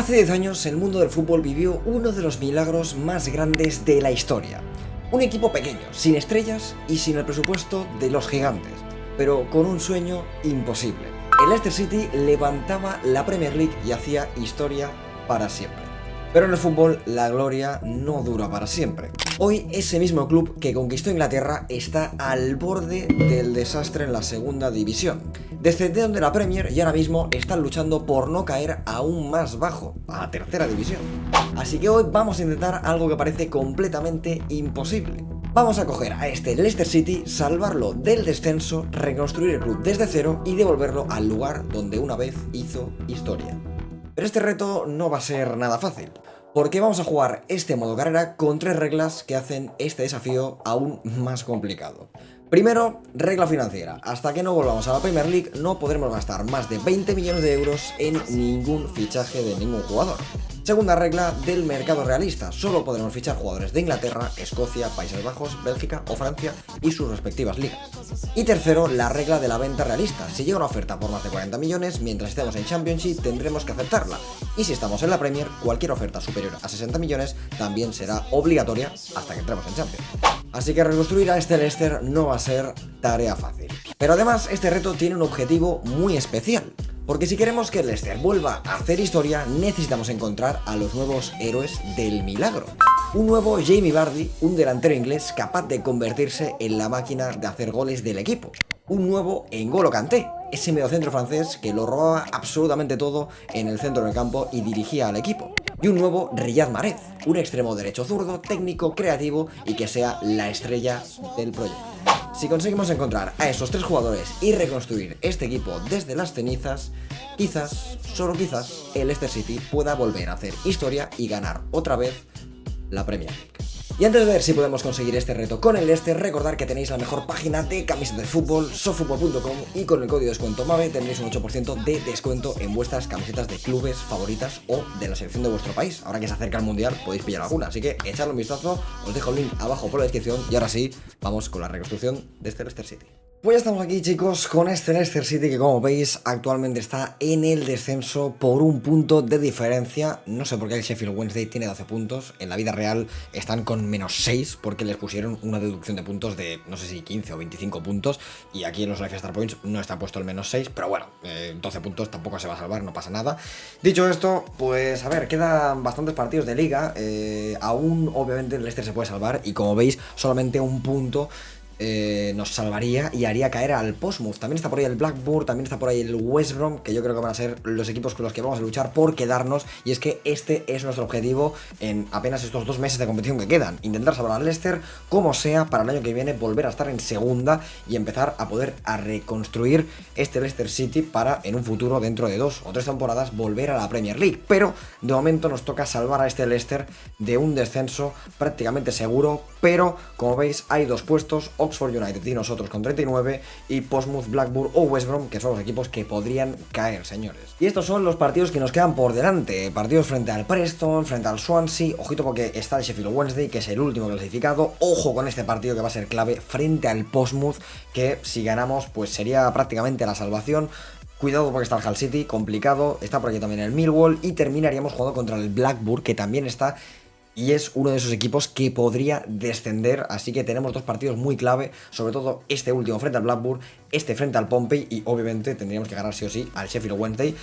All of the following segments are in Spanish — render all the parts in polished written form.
Hace 10 años el mundo del fútbol vivió uno de los milagros más grandes de la historia. Un equipo pequeño, sin estrellas y sin el presupuesto de los gigantes, pero con un sueño imposible. El Leicester City levantaba la Premier League y hacía historia para siempre. Pero en el fútbol la gloria no dura para siempre. Hoy ese mismo club que conquistó Inglaterra está al borde del desastre en la segunda división. Descendieron de la Premier y ahora mismo están luchando por no caer aún más bajo, a la tercera división. Así que hoy vamos a intentar algo que parece completamente imposible. Vamos a coger a este Leicester City, salvarlo del descenso, reconstruir el club desde cero y devolverlo al lugar donde una vez hizo historia. Pero este reto no va a ser nada fácil, porque vamos a jugar este modo carrera con 3 reglas que hacen este desafío aún más complicado. Primero, regla financiera. Hasta que no volvamos a la Premier League no podremos gastar más de 20 millones de euros en ningún fichaje de ningún jugador. Segunda regla del mercado realista. Solo podremos fichar jugadores de Inglaterra, Escocia, Países Bajos, Bélgica o Francia y sus respectivas ligas. Y tercero, la regla de la venta realista. Si llega una oferta por más de 40 millones, mientras estemos en Championship tendremos que aceptarla. Y si estamos en la Premier, cualquier oferta superior a 60 millones también será obligatoria hasta que entremos en Champions. Así que reconstruir a este Leicester no va a ser tarea fácil. Pero además este reto tiene un objetivo muy especial. Porque si queremos que el Leicester vuelva a hacer historia, necesitamos encontrar a los nuevos héroes del milagro. Un nuevo Jamie Vardy, un delantero inglés capaz de convertirse en la máquina de hacer goles del equipo. Un nuevo N'Golo Kanté, ese mediocentro francés que lo robaba absolutamente todo en el centro del campo y dirigía al equipo. Y un nuevo Riyad Mahrez, un extremo derecho zurdo, técnico, creativo y que sea la estrella del proyecto. Si conseguimos encontrar a esos 3 jugadores y reconstruir este equipo desde las cenizas, quizás, solo quizás, el Leicester City pueda volver a hacer historia y ganar otra vez la Premier League. Y antes de ver si podemos conseguir este reto con el Leicester, recordad que tenéis la mejor página de camisetas de fútbol, sofutbol.com, y con el código de descuento MAVE tendréis un 8% de descuento en vuestras camisetas de clubes favoritas o de la selección de vuestro país. Ahora que se acerca el Mundial podéis pillar alguna, así que echadle un vistazo, os dejo el link abajo por la descripción y ahora sí, vamos con la reconstrucción de este Leicester City. Pues ya estamos aquí, chicos, con este Leicester City que, como veis, actualmente está en el descenso por un punto de diferencia. No sé por qué el Sheffield Wednesday tiene 12 puntos. En la vida real están con menos 6 porque les pusieron una deducción de puntos de, no sé si 15 o 25 puntos. Y aquí en los Life Star Points no está puesto el menos 6, pero bueno, 12 puntos tampoco se va a salvar, no pasa nada. Dicho esto, pues a ver, quedan bastantes partidos de liga. Aún, obviamente, el Leicester se puede salvar y, como veis, solamente un punto nos salvaría y haría caer al Portsmouth. También está por ahí el Blackburn, también está por ahí el West Brom, que yo creo que van a ser los equipos con los que vamos a luchar por quedarnos. Y es que este es nuestro objetivo en apenas estos 2 meses de competición que quedan: intentar salvar al Leicester como sea para el año que viene, volver a estar en segunda y empezar a poder reconstruir este Leicester City para en un futuro, dentro de 2 o 3 temporadas, volver a la Premier League. Pero de momento nos toca salvar a este Leicester de un descenso prácticamente seguro. Pero como veis, hay 2 puestos: Oxford United y nosotros con 39, y Portsmouth, Blackburn o West Brom, que son los equipos que podrían caer, señores. Y estos son los partidos que nos quedan por delante. Partidos frente al Preston, frente al Swansea. Ojito porque está el Sheffield Wednesday, que es el último clasificado. Ojo con este partido que va a ser clave frente al Portsmouth, que si ganamos pues sería prácticamente la salvación. Cuidado porque está el Hull City, complicado. Está por aquí también el Millwall y terminaríamos jugando contra el Blackburn, que también está y es uno de esos equipos que podría descender. Así que tenemos 2 partidos muy clave, sobre todo este último frente al Blackburn, este frente al Pompey, y obviamente tendríamos que ganar sí o sí al Sheffield Wednesday.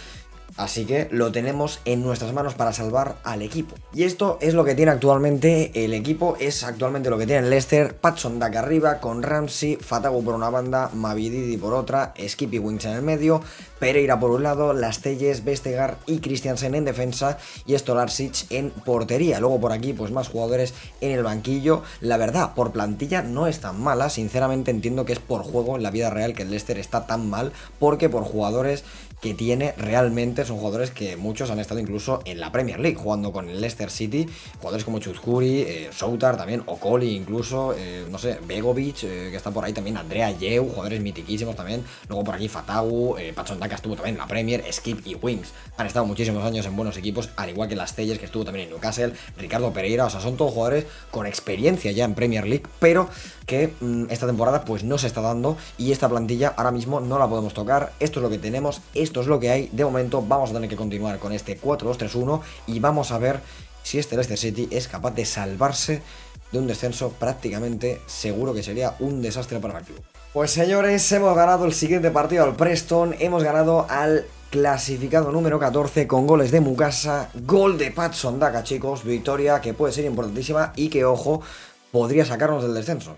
Así que lo tenemos en nuestras manos para salvar al equipo. Y esto es lo que tiene actualmente el equipo, es actualmente lo que tiene el Leicester. Patson Daka arriba, con Ramsey, Fatagu por una banda, Mavididi por otra, Skippy Wings en el medio, Pereira por un lado, Laszcelles, Vestergaard y Christiansen en defensa, y Stolarczyk en portería. Luego por aquí pues más jugadores en el banquillo. La verdad, por plantilla no es tan mala, sinceramente entiendo que es por juego en la vida real que el Leicester está tan mal, porque por jugadores que tiene realmente son jugadores que muchos han estado incluso en la Premier League jugando con el Leicester City, jugadores como Chuzkuri, Soutar también, Okoli incluso, no sé, Begovic, que está por ahí también, Andrea Yeu, jugadores mitiquísimos también. Luego por aquí Fatagu, Patson Daka estuvo también en la Premier, Skip y Wings han estado muchísimos años en buenos equipos, al igual que Laszcelles, que estuvo también en Newcastle, Ricardo Pereira. O sea, son todos jugadores con experiencia ya en Premier League, pero que esta temporada pues no se está dando, y esta plantilla ahora mismo no la podemos tocar. Esto es lo que tenemos, esto es lo que hay. De momento vamos a tener que continuar con este 4-2-3-1 y vamos a ver si este Leicester City es capaz de salvarse de un descenso prácticamente seguro que sería un desastre para el club. Pues señores, hemos ganado el siguiente partido al Preston, hemos ganado al clasificado número 14 con goles de Mukasa, gol de Patson Daka, chicos, victoria que puede ser importantísima y que, ojo, podría sacarnos del descenso.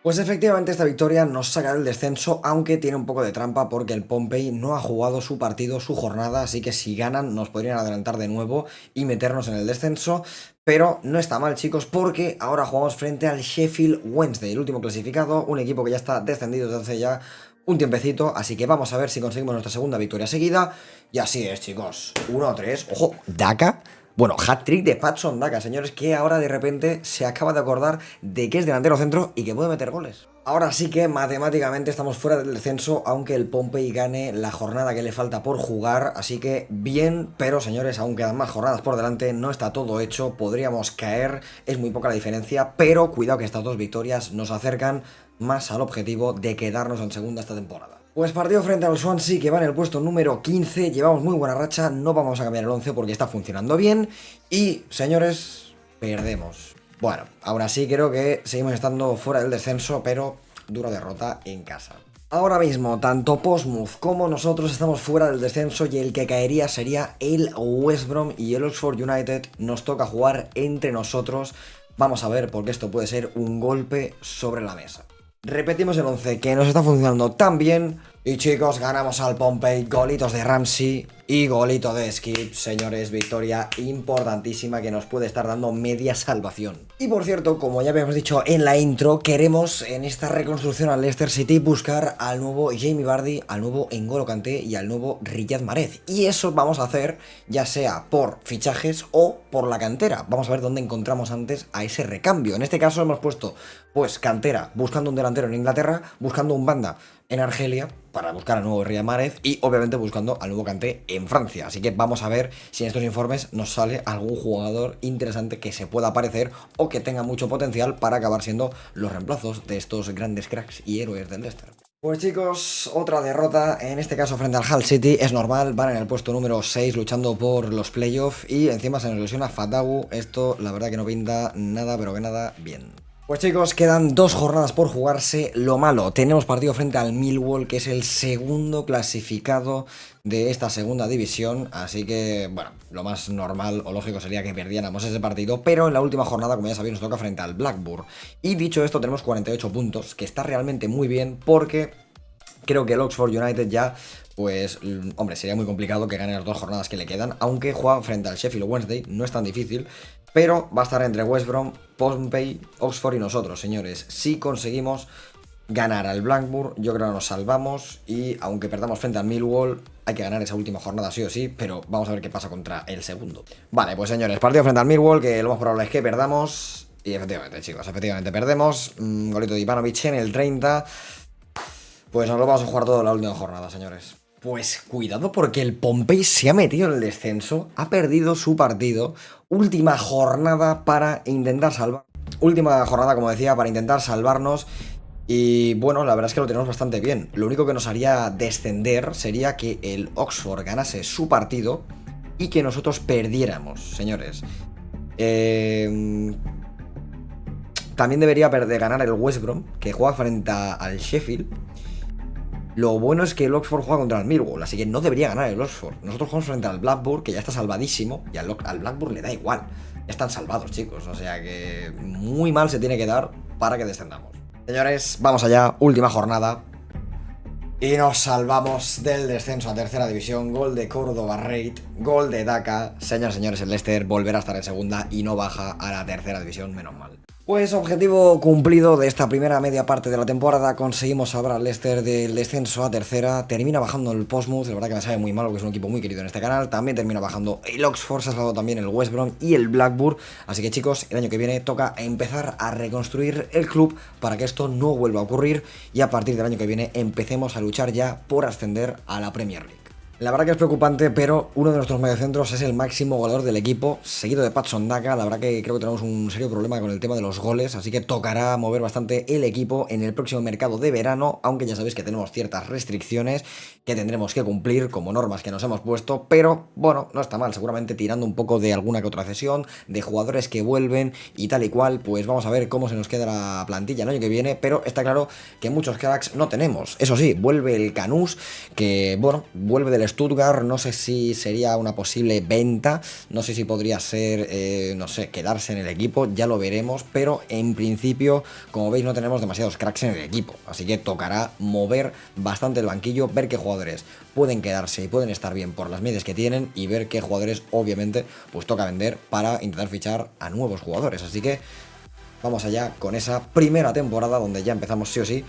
Pues efectivamente esta victoria nos saca del descenso, aunque tiene un poco de trampa porque el Pompey no ha jugado su partido, su jornada, así que si ganan nos podrían adelantar de nuevo y meternos en el descenso, pero no está mal, chicos, porque ahora jugamos frente al Sheffield Wednesday, el último clasificado, un equipo que ya está descendido desde hace ya un tiempecito, así que vamos a ver si conseguimos nuestra segunda victoria seguida, y así es, chicos, 1-3, ojo, Daka. Bueno, hat-trick de Patson Daka, señores, que ahora de repente se acaba de acordar de que es delantero centro y que puede meter goles. Ahora sí que matemáticamente estamos fuera del descenso, aunque el Pompey gane la jornada que le falta por jugar, así que bien, pero señores, aún quedan más jornadas por delante, no está todo hecho, podríamos caer, es muy poca la diferencia, pero cuidado que estas dos victorias nos acercan más al objetivo de quedarnos en segunda esta temporada. Pues partido frente al Swansea, que va en el puesto número 15, llevamos muy buena racha, no vamos a cambiar el 11 porque está funcionando bien, y señores, perdemos. Bueno, aún así creo que seguimos estando fuera del descenso, pero dura derrota en casa. Ahora mismo, tanto Portsmouth como nosotros estamos fuera del descenso y el que caería sería el West Brom y el Oxford United. Nos toca jugar entre nosotros, vamos a ver porque esto puede ser un golpe sobre la mesa. Repetimos el 11 que nos está funcionando tan bien. Y chicos, ganamos al Pompey, golitos de Ramsey y golito de Skip. Señores, victoria importantísima que nos puede estar dando media salvación. Y por cierto, como ya habíamos dicho en la intro, queremos en esta reconstrucción al Leicester City buscar al nuevo Jamie Vardy, al nuevo N'Golo Kanté y al nuevo Riyad Mahrez. Y eso vamos a hacer ya sea por fichajes o por la cantera. Vamos a ver dónde encontramos antes a ese recambio. En este caso hemos puesto pues cantera, buscando un delantero en Inglaterra, buscando un banda en Argelia para buscar al nuevo Riyad Mahrez y obviamente buscando al nuevo Kanté en Francia. Así que vamos a ver si en estos informes nos sale algún jugador interesante que se pueda aparecer o que tenga mucho potencial para acabar siendo los reemplazos de estos grandes cracks y héroes del Leicester. Pues chicos, otra derrota, en este caso frente al Hull City, es normal, van en el puesto número 6 luchando por los playoffs y encima se nos lesiona Fatawu. Esto la verdad que no pinta nada, pero que nada bien. Pues chicos, quedan 2 jornadas por jugarse. Lo malo, tenemos partido frente al Millwall, que es el segundo clasificado de esta segunda división, así que, bueno, lo más normal o lógico sería que perdiéramos ese partido, pero en la última jornada, como ya sabéis, nos toca frente al Blackburn. Y dicho esto, tenemos 48 puntos, que está realmente muy bien, porque creo que el Oxford United ya, pues, hombre, sería muy complicado que gane las 2 jornadas que le quedan, aunque juega frente al Sheffield Wednesday, no es tan difícil, pero va a estar entre West Brom, Pompey, Oxford y nosotros, señores. Si conseguimos ganar al Blackburn, yo creo que nos salvamos, y aunque perdamos frente al Millwall, hay que ganar esa última jornada sí o sí, pero vamos a ver qué pasa contra el segundo. Vale, pues señores, partido frente al Millwall, que lo más probable es que perdamos, y efectivamente, chicos, efectivamente perdemos. Golito de Ivanovic en el 30. Pues nos lo vamos a jugar todo en la última jornada, señores. Pues cuidado porque el Pompey se ha metido en el descenso, ha perdido su partido. Última jornada para intentar salvar. Última jornada, como decía, para intentar salvarnos. Y bueno, la verdad es que lo tenemos bastante bien. Lo único que nos haría descender sería que el Oxford ganase su partido y que nosotros perdiéramos, señores. También debería de ganar el West Brom, que juega frente al Sheffield. Lo bueno es que el Oxford juega contra el Millwall, así que no debería ganar el Oxford. Nosotros jugamos frente al Blackburn, que ya está salvadísimo, y al Blackburn le da igual. Ya están salvados, chicos, o sea que muy mal se tiene que dar para que descendamos. Señores, vamos allá, última jornada. Y nos salvamos del descenso a tercera división. Gol de Córdoba Raid, gol de Daka. Señores, señores, el Leicester volverá a estar en segunda y no baja a la tercera división, menos mal. Pues objetivo cumplido de esta primera media parte de la temporada. Conseguimos salvar al Leicester del descenso a tercera. Termina bajando el Portsmouth, la verdad que me sabe muy mal porque es un equipo muy querido en este canal. También termina bajando el Oxford, se ha salvado también el West Brom y el Blackburn. Así que chicos, el año que viene toca empezar a reconstruir el club para que esto no vuelva a ocurrir y a partir del año que viene empecemos a luchar ya por ascender a la Premier League. La verdad que es preocupante, pero uno de nuestros mediocentros es el máximo goleador del equipo, seguido de Patson Daka. La verdad que creo que tenemos un serio problema con el tema de los goles, así que tocará mover bastante el equipo en el próximo mercado de verano, aunque ya sabéis que tenemos ciertas restricciones que tendremos que cumplir como normas que nos hemos puesto, pero bueno, no está mal, seguramente tirando un poco de alguna que otra cesión, de jugadores que vuelven y tal y cual, pues vamos a ver cómo se nos queda la plantilla el año que viene, pero está claro que muchos cracks no tenemos. Eso sí, vuelve el Canús, que bueno, vuelve del Stuttgart, no sé si sería una posible venta, no sé si podría ser, no sé, quedarse en el equipo, ya lo veremos, pero en principio, como veis, no tenemos demasiados cracks en el equipo, así que tocará mover bastante el banquillo, ver qué jugadores pueden quedarse y pueden estar bien por las medias que tienen y ver qué jugadores, obviamente, pues toca vender para intentar fichar a nuevos jugadores, así que vamos allá con esa primera temporada donde ya empezamos sí o sí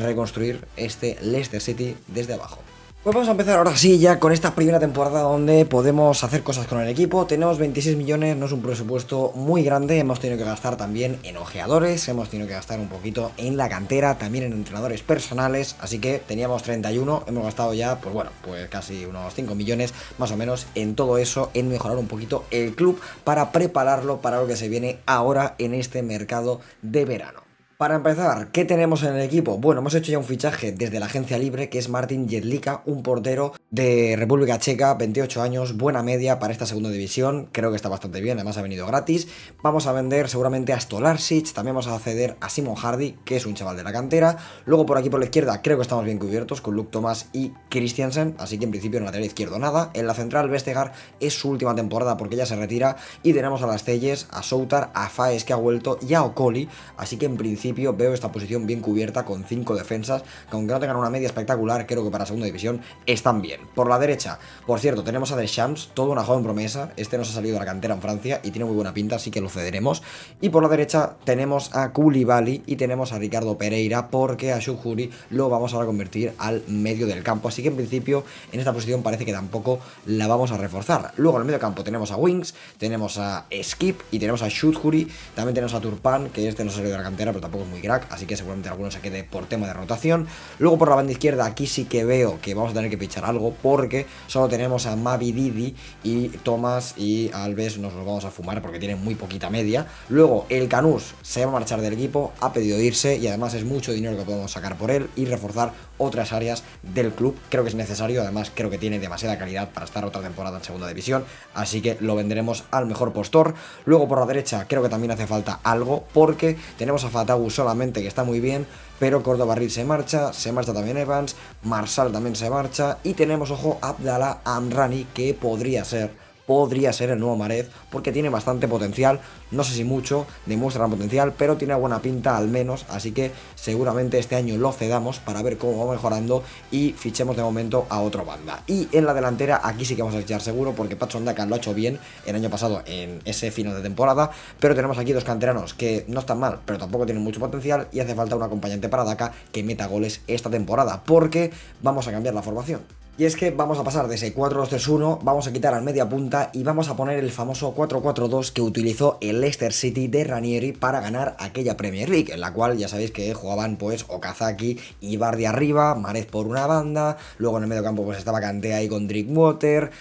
reconstruir este Leicester City desde abajo. Pues vamos a empezar ahora sí ya con esta primera temporada donde podemos hacer cosas con el equipo. Tenemos 26 millones, no es un presupuesto muy grande, hemos tenido que gastar también en ojeadores, hemos tenido que gastar un poquito en la cantera, también en entrenadores personales, así que teníamos 31, hemos gastado ya, pues bueno, pues casi unos 5 millones más o menos en todo eso, en mejorar un poquito el club para prepararlo para lo que se viene ahora en este mercado de verano. Para empezar, ¿qué tenemos en el equipo? Bueno, hemos hecho ya un fichaje desde la agencia libre, que es Martin Jedlika, un portero de República Checa, 28 años, buena media para esta segunda división, creo que está bastante bien, además ha venido gratis. Vamos a vender seguramente a Stolarsic, también vamos a ceder a Simon Hardy, que es un chaval de la cantera. Luego por aquí por la izquierda creo que estamos bien cubiertos con Luke Thomas y Christiansen, así que en principio en la lateral izquierdo nada. En la central Vestergaard es su última temporada porque ya se retira y tenemos a las Celles, a Soutar, a Faes que ha vuelto y a Okoli, así que en principio veo esta posición bien cubierta con 5 defensas, que aunque no tengan una media espectacular, creo que para segunda división están bien. Por la derecha, por cierto, tenemos a Deschamps, toda una joven promesa, este nos ha salido de la cantera en Francia y tiene muy buena pinta, así que lo cederemos. Y por la derecha tenemos a Koulibaly y tenemos a Ricardo Pereira, porque a Shukuri lo vamos a reconvertir al medio del campo, así que en principio en esta posición parece que tampoco la vamos a reforzar. Luego en el medio campo tenemos a Wings, tenemos a Skip y tenemos a Shukuri, también tenemos a Turpan, que este nos ha salido de la cantera, pero tampoco es muy crack, así que seguramente alguno se quede por tema de rotación. Luego por la banda izquierda aquí sí que veo que vamos a tener que fichar algo, porque solo tenemos a Mavi Didi y Thomas y Alves nos los vamos a fumar porque tienen muy poquita media. Luego el Canús se va a marchar del equipo, ha pedido irse y además es mucho dinero que podemos sacar por él y reforzar otras áreas del club, creo que es necesario, además creo que tiene demasiada calidad para estar otra temporada en segunda división, así que lo venderemos al mejor postor. Luego por la derecha creo que también hace falta algo, porque tenemos a Fatagu solamente, que está muy bien, pero Córdoba Reed se marcha también Evans, Marsal también se marcha y tenemos, ojo, Abdallah Amrani, que podría ser el nuevo Mahrez, porque tiene bastante potencial, no sé si mucho, demuestra gran potencial, pero tiene buena pinta al menos, así que seguramente este año lo cedamos para ver cómo va mejorando y fichemos de momento a otra banda. Y en la delantera aquí sí que vamos a fichar seguro, porque Patson Daka lo ha hecho bien el año pasado en ese final de temporada, pero tenemos aquí dos canteranos que no están mal, pero tampoco tienen mucho potencial y hace falta un acompañante para Daka que meta goles esta temporada, porque vamos a cambiar la formación. Y es que vamos a pasar de ese 4-2-3-1, vamos a quitar al media punta y vamos a poner el famoso 4-4-2 que utilizó el Leicester City de Ranieri para ganar aquella Premier League, en la cual ya sabéis que jugaban pues Okazaki y Vardy arriba, Mahrez por una banda, luego en el medio campo pues estaba Kanté ahí con Drinkwater,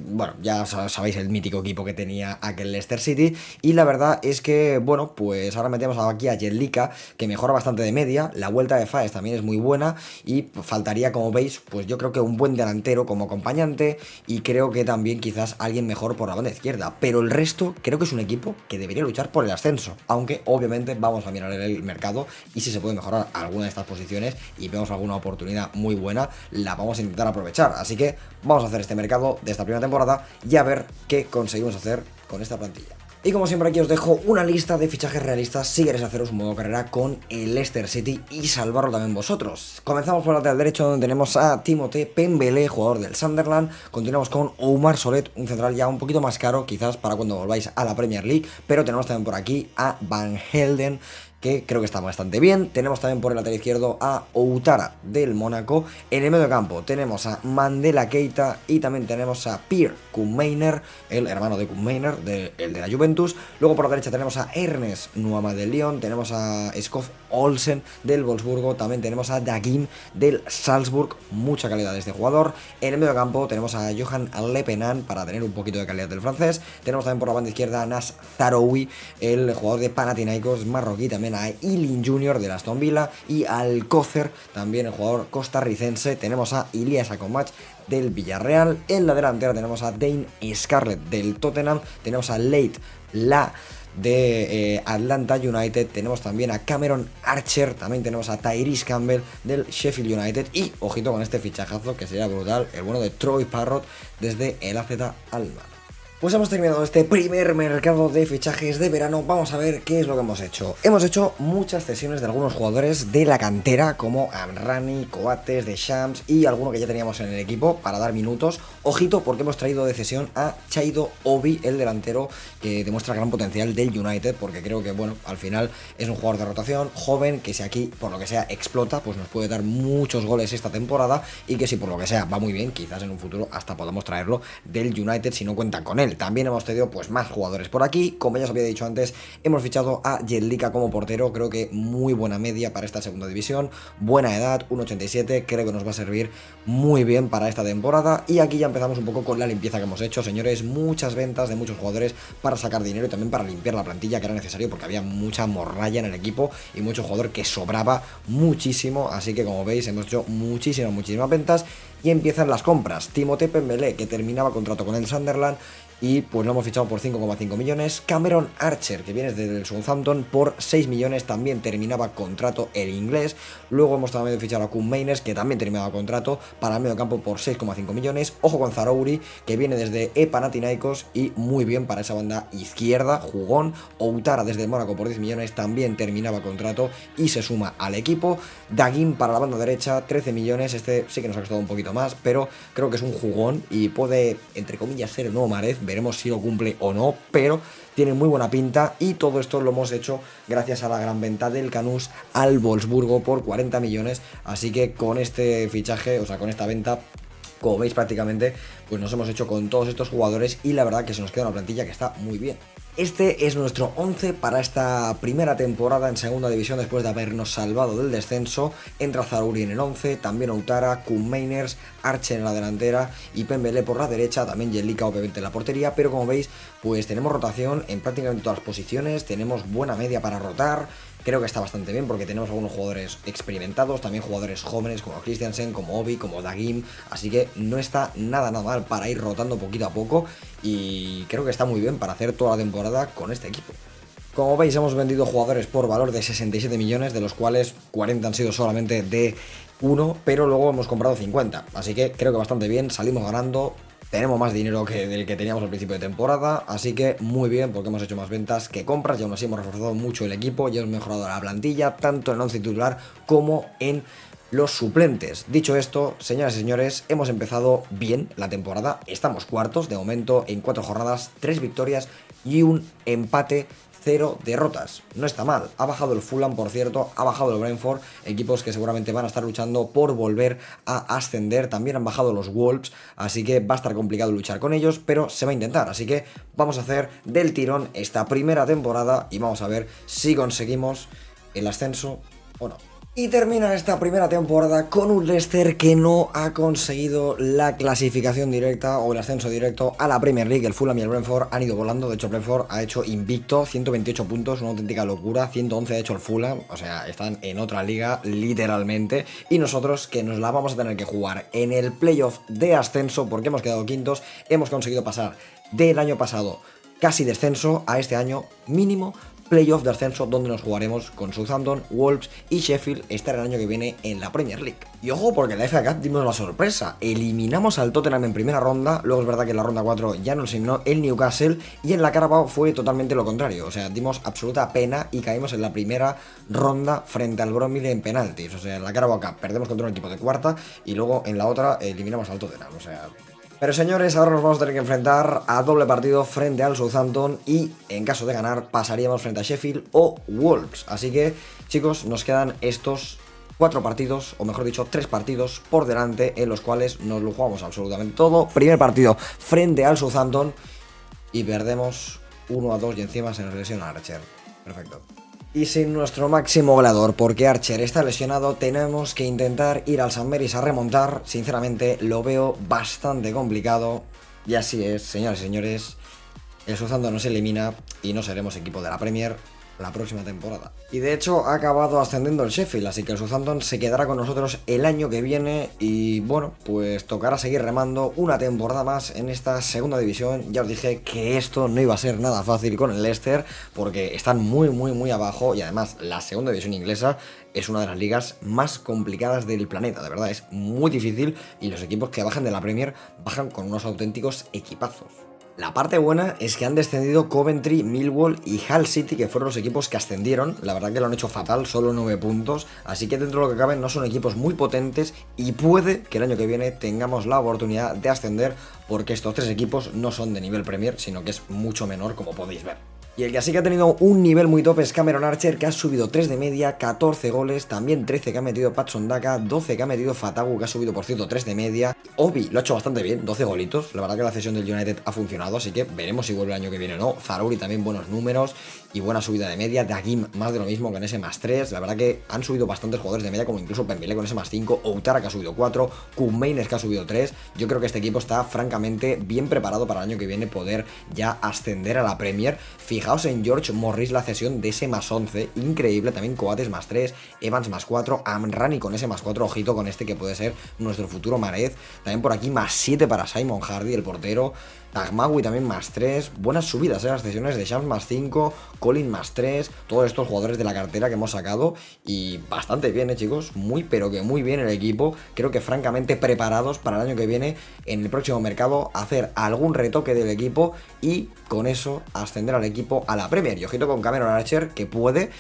bueno, ya sabéis el mítico equipo que tenía aquel Leicester City, y la verdad es que, bueno, pues ahora metemos aquí a Jedlika, que mejora bastante de media, la vuelta de Faes también es muy buena y faltaría, como veis, pues yo creo que un buen delantero como acompañante y creo que también quizás alguien mejor por la banda izquierda, pero el resto creo que es un equipo que debería luchar por el ascenso, aunque obviamente vamos a mirar el mercado y si se puede mejorar alguna de estas posiciones y vemos alguna oportunidad muy buena, la vamos a intentar aprovechar, así que vamos a hacer este mercado de esta primera temporada y a ver qué conseguimos hacer con esta plantilla. Y como siempre aquí os dejo una lista de fichajes realistas si queréis haceros un modo carrera con el Leicester City y salvarlo también vosotros. Comenzamos por el lateral derecho, donde tenemos a Timothée Pembele, jugador del Sunderland. Continuamos con Oumar Solet, un central ya un poquito más caro quizás para cuando volváis a la Premier League, pero tenemos también por aquí a Van Helden, que creo que está bastante bien. Tenemos también por el lateral izquierdo a Outara del Mónaco. En el medio campo tenemos a Mandela Keita y también tenemos a Pierre Kounmeijer, el hermano de Kounmeijer, el de la Juventus. Luego por la derecha tenemos a Ernest Nuama del Lyon, tenemos a Skov Olsen del Wolfsburgo, también tenemos a Dagim del Salzburg, mucha calidad de este jugador. En el medio campo tenemos a Johan Lepenan para tener un poquito de calidad del francés. Tenemos también por la banda izquierda a Nas Zaroui, el jugador de Panathinaikos marroquí, también a Ilin Jr. de Aston Villa y Alcócer, también el jugador costarricense. Tenemos a Ilias Akomach del Villarreal. En la delantera tenemos a Dane Scarlett del Tottenham, tenemos a Leite La de Atlanta United, tenemos también a Cameron Archer, también tenemos a Tyrese Campbell del Sheffield United y ojito con este fichajazo que sería brutal, el bueno de Troy Parrott desde el AZ Alkmaar. Pues hemos terminado este primer mercado de fichajes de verano. Vamos a ver qué es lo que hemos hecho. Hemos hecho muchas cesiones de algunos jugadores de la cantera, como Amrani, Coates, Deschamps y alguno que ya teníamos en el equipo para dar minutos. Ojito porque hemos traído de cesión a Chaido Obi, el delantero que demuestra gran potencial del United, porque creo que, bueno, al final es un jugador de rotación, joven, que si aquí, por lo que sea, explota, pues nos puede dar muchos goles esta temporada y que si por lo que sea va muy bien, quizás en un futuro hasta podamos traerlo del United si no cuentan con él. También hemos tenido pues más jugadores por aquí. Como ya os había dicho antes, hemos fichado a Jedlika como portero. Creo que muy buena media para esta segunda división, buena edad, 1,87, creo que nos va a servir muy bien para esta temporada. Y aquí ya empezamos un poco con la limpieza que hemos hecho, señores. Muchas ventas de muchos jugadores para sacar dinero y también para limpiar la plantilla, que era necesario porque había mucha morralla en el equipo y mucho jugador que sobraba muchísimo. Así que como veis hemos hecho muchísimas ventas. Y empiezan las compras. Timothée Pembele, que terminaba contrato con el Sunderland y pues lo hemos fichado por 5,5 millones. Cameron Archer, que viene desde el Southampton, por 6 millones, también terminaba contrato el inglés. Luego hemos también fichado a Kounmeijer, que también terminaba contrato para el medio campo por 6,5 millones. Ojo con Zarouri, que viene desde Panathinaikos y muy bien para esa banda izquierda, jugón. Outara desde el Mónaco por 10 millones, también terminaba contrato y se suma al equipo. Dagim para la banda derecha, 13 millones, este sí que nos ha costado un poquito más, pero creo que es un jugón y puede, entre comillas, ser el nuevo Mahrez. Veremos si lo cumple o no, pero tiene muy buena pinta y todo esto lo hemos hecho gracias a la gran venta del Canús al Wolfsburgo por 40 millones, así que con este fichaje, o sea, con esta venta, como veis prácticamente, pues nos hemos hecho con todos estos jugadores y la verdad que se nos queda una plantilla que está muy bien. Este es nuestro 11 para esta primera temporada en segunda división después de habernos salvado del descenso. Entra Zarouri en el 11, también Outara, Kounmeijer, Archer en la delantera y Pembele por la derecha, también Jedlika obviamente en la portería, pero como veis pues tenemos rotación en prácticamente todas las posiciones, tenemos buena media para rotar. Creo que está bastante bien porque tenemos algunos jugadores experimentados, también jugadores jóvenes como Christiansen, como Obi, como Dagim, así que no está nada mal para ir rotando poquito a poco y creo que está muy bien para hacer toda la temporada con este equipo. Como veis hemos vendido jugadores por valor de 67 millones, de los cuales 40 han sido solamente de uno, pero luego hemos comprado 50, así que creo que bastante bien, salimos ganando. Tenemos más dinero que del que teníamos al principio de temporada, así que muy bien porque hemos hecho más ventas que compras y aún así hemos reforzado mucho el equipo y hemos mejorado la plantilla, tanto en el once titular como en los suplentes. Dicho esto, señoras y señores, hemos empezado bien la temporada, estamos cuartos, de momento en 4 jornadas, 3 victorias y un empate, 0 derrotas. No está mal. Ha bajado el Fulham, por cierto, ha bajado el Brentford, equipos que seguramente van a estar luchando por volver a ascender. También han bajado los Wolves, así que va a estar complicado luchar con ellos, pero se va a intentar. Así que vamos a hacer del tirón esta primera temporada y vamos a ver si conseguimos el ascenso o no. Y termina esta primera temporada con un Leicester que no ha conseguido la clasificación directa o el ascenso directo a la Premier League. El Fulham y el Brentford han ido volando. De hecho, el Brentford ha hecho invicto, 128 puntos, una auténtica locura. 111 ha hecho el Fulham, o sea, están en otra liga, literalmente. Y nosotros, que nos la vamos a tener que jugar en el playoff de ascenso, porque hemos quedado quintos, hemos conseguido pasar del año pasado casi descenso a este año mínimo playoff de ascenso, donde nos jugaremos con Southampton, Wolves y Sheffield estar el año que viene en la Premier League. Y ojo, porque en la FA Cup dimos la sorpresa, eliminamos al Tottenham en primera ronda, luego es verdad que en la ronda 4 ya nos eliminó el Newcastle y en la Carabao fue totalmente lo contrario, o sea, dimos absoluta pena y caímos en la primera ronda frente al Bromley en penaltis, o sea, en la Carabao Cup perdemos contra un equipo de cuarta y luego en la otra eliminamos al Tottenham, o sea, Pero señores, ahora nos vamos a tener que enfrentar a doble partido frente al Southampton y en caso de ganar pasaríamos frente a Sheffield o Wolves. Así que chicos, nos quedan estos 4 partidos, o mejor dicho 3 partidos por delante en los cuales nos lo jugamos absolutamente todo. Primer partido frente al Southampton y perdemos 1-2 y encima se nos lesiona Archer. Perfecto. Y sin nuestro máximo goleador, porque Archer está lesionado, tenemos que intentar ir al St. Mary's a remontar. Sinceramente lo veo bastante complicado. Y así es, señores y señores, el Southampton nos elimina y no seremos equipo de la Premier la próxima temporada. Y de hecho ha acabado ascendiendo el Sheffield, así que el Southampton se quedará con nosotros el año que viene y bueno, pues tocará seguir remando una temporada más en esta segunda división. Ya os dije que esto no iba a ser nada fácil con el Leicester porque están muy abajo y además la segunda división inglesa es una de las ligas más complicadas del planeta, de verdad, es muy difícil y los equipos que bajan de la Premier bajan con unos auténticos equipazos. La parte buena es que han descendido Coventry, Millwall y Hull City, que fueron los equipos que ascendieron. La verdad que lo han hecho fatal, solo 9 puntos. Así que dentro de lo que cabe no son equipos muy potentes y puede que el año que viene tengamos la oportunidad de ascender porque estos 3 equipos no son de nivel Premier, sino que es mucho menor como podéis ver. Y el que sí que ha tenido un nivel muy top es Cameron Archer, que ha subido 3 de media, 14 goles, también 13 que ha metido Patson Daka, 12 que ha metido Fatagu, que ha subido por cierto 3 de media. Obi lo ha hecho bastante bien, 12 golitos, la verdad que la cesión del United ha funcionado, así que veremos si vuelve el año que viene o no. Zarouri también buenos números y buena subida de media, Dagim más de lo mismo con ese más 3, la verdad que han subido bastantes jugadores de media, como incluso Pembele con ese más 5, Outara que ha subido 4, Koopmeiners que ha subido 3, yo creo que este equipo está francamente bien preparado para el año que viene poder ya ascender a la Premier. Fijaos en George Morris, la cesión de ese más 11, increíble, también Coates más 3, Evans más 4, Amrani con ese más 4, ojito con este que puede ser nuestro futuro Marez, también por aquí más 7 para Simon Hardy, el portero, Tagmawi también más 3, buenas subidas, las cesiones de Shams más 5, Colin más 3, todos estos jugadores de la cartera que hemos sacado y bastante bien, chicos, muy pero que muy bien el equipo, creo que francamente preparados para el año que viene en el próximo mercado hacer algún retoque del equipo y con eso ascender al equipo a la Premier. Y ojito con Cameron Archer que puede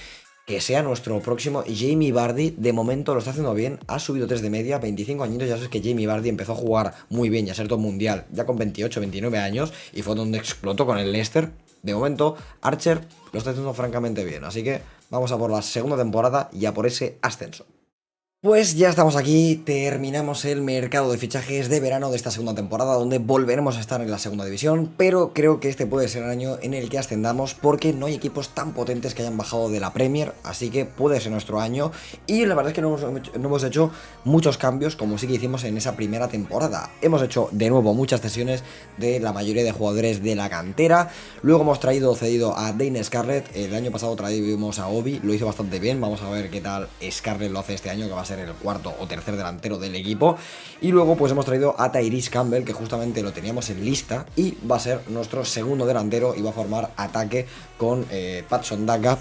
que sea nuestro próximo Jamie Vardy. De momento lo está haciendo bien, ha subido 3 de media, 25 añitos, ya sabes que Jamie Vardy empezó a jugar muy bien y a ser top mundial ya con 28, 29 años y fue donde explotó con el Leicester. De momento Archer lo está haciendo francamente bien, así que vamos a por la segunda temporada y a por ese ascenso. Pues ya estamos aquí, terminamos el mercado de fichajes de verano de esta segunda temporada donde volveremos a estar en la segunda división, pero creo que este puede ser el año en el que ascendamos porque no hay equipos tan potentes que hayan bajado de la Premier, así que puede ser nuestro año y la verdad es que no hemos hecho muchos cambios como sí que hicimos en esa primera temporada. Hemos hecho de nuevo muchas cesiones de la mayoría de jugadores de la cantera, luego hemos cedido a Dane Scarlett, el año pasado traímos a Obi, lo hizo bastante bien, vamos a ver qué tal Scarlett lo hace este año que va a ser el cuarto o tercer delantero del equipo. Y luego pues hemos traído a Tyrese Campbell, que justamente lo teníamos en lista y va a ser nuestro segundo delantero y va a formar ataque con Patson Daka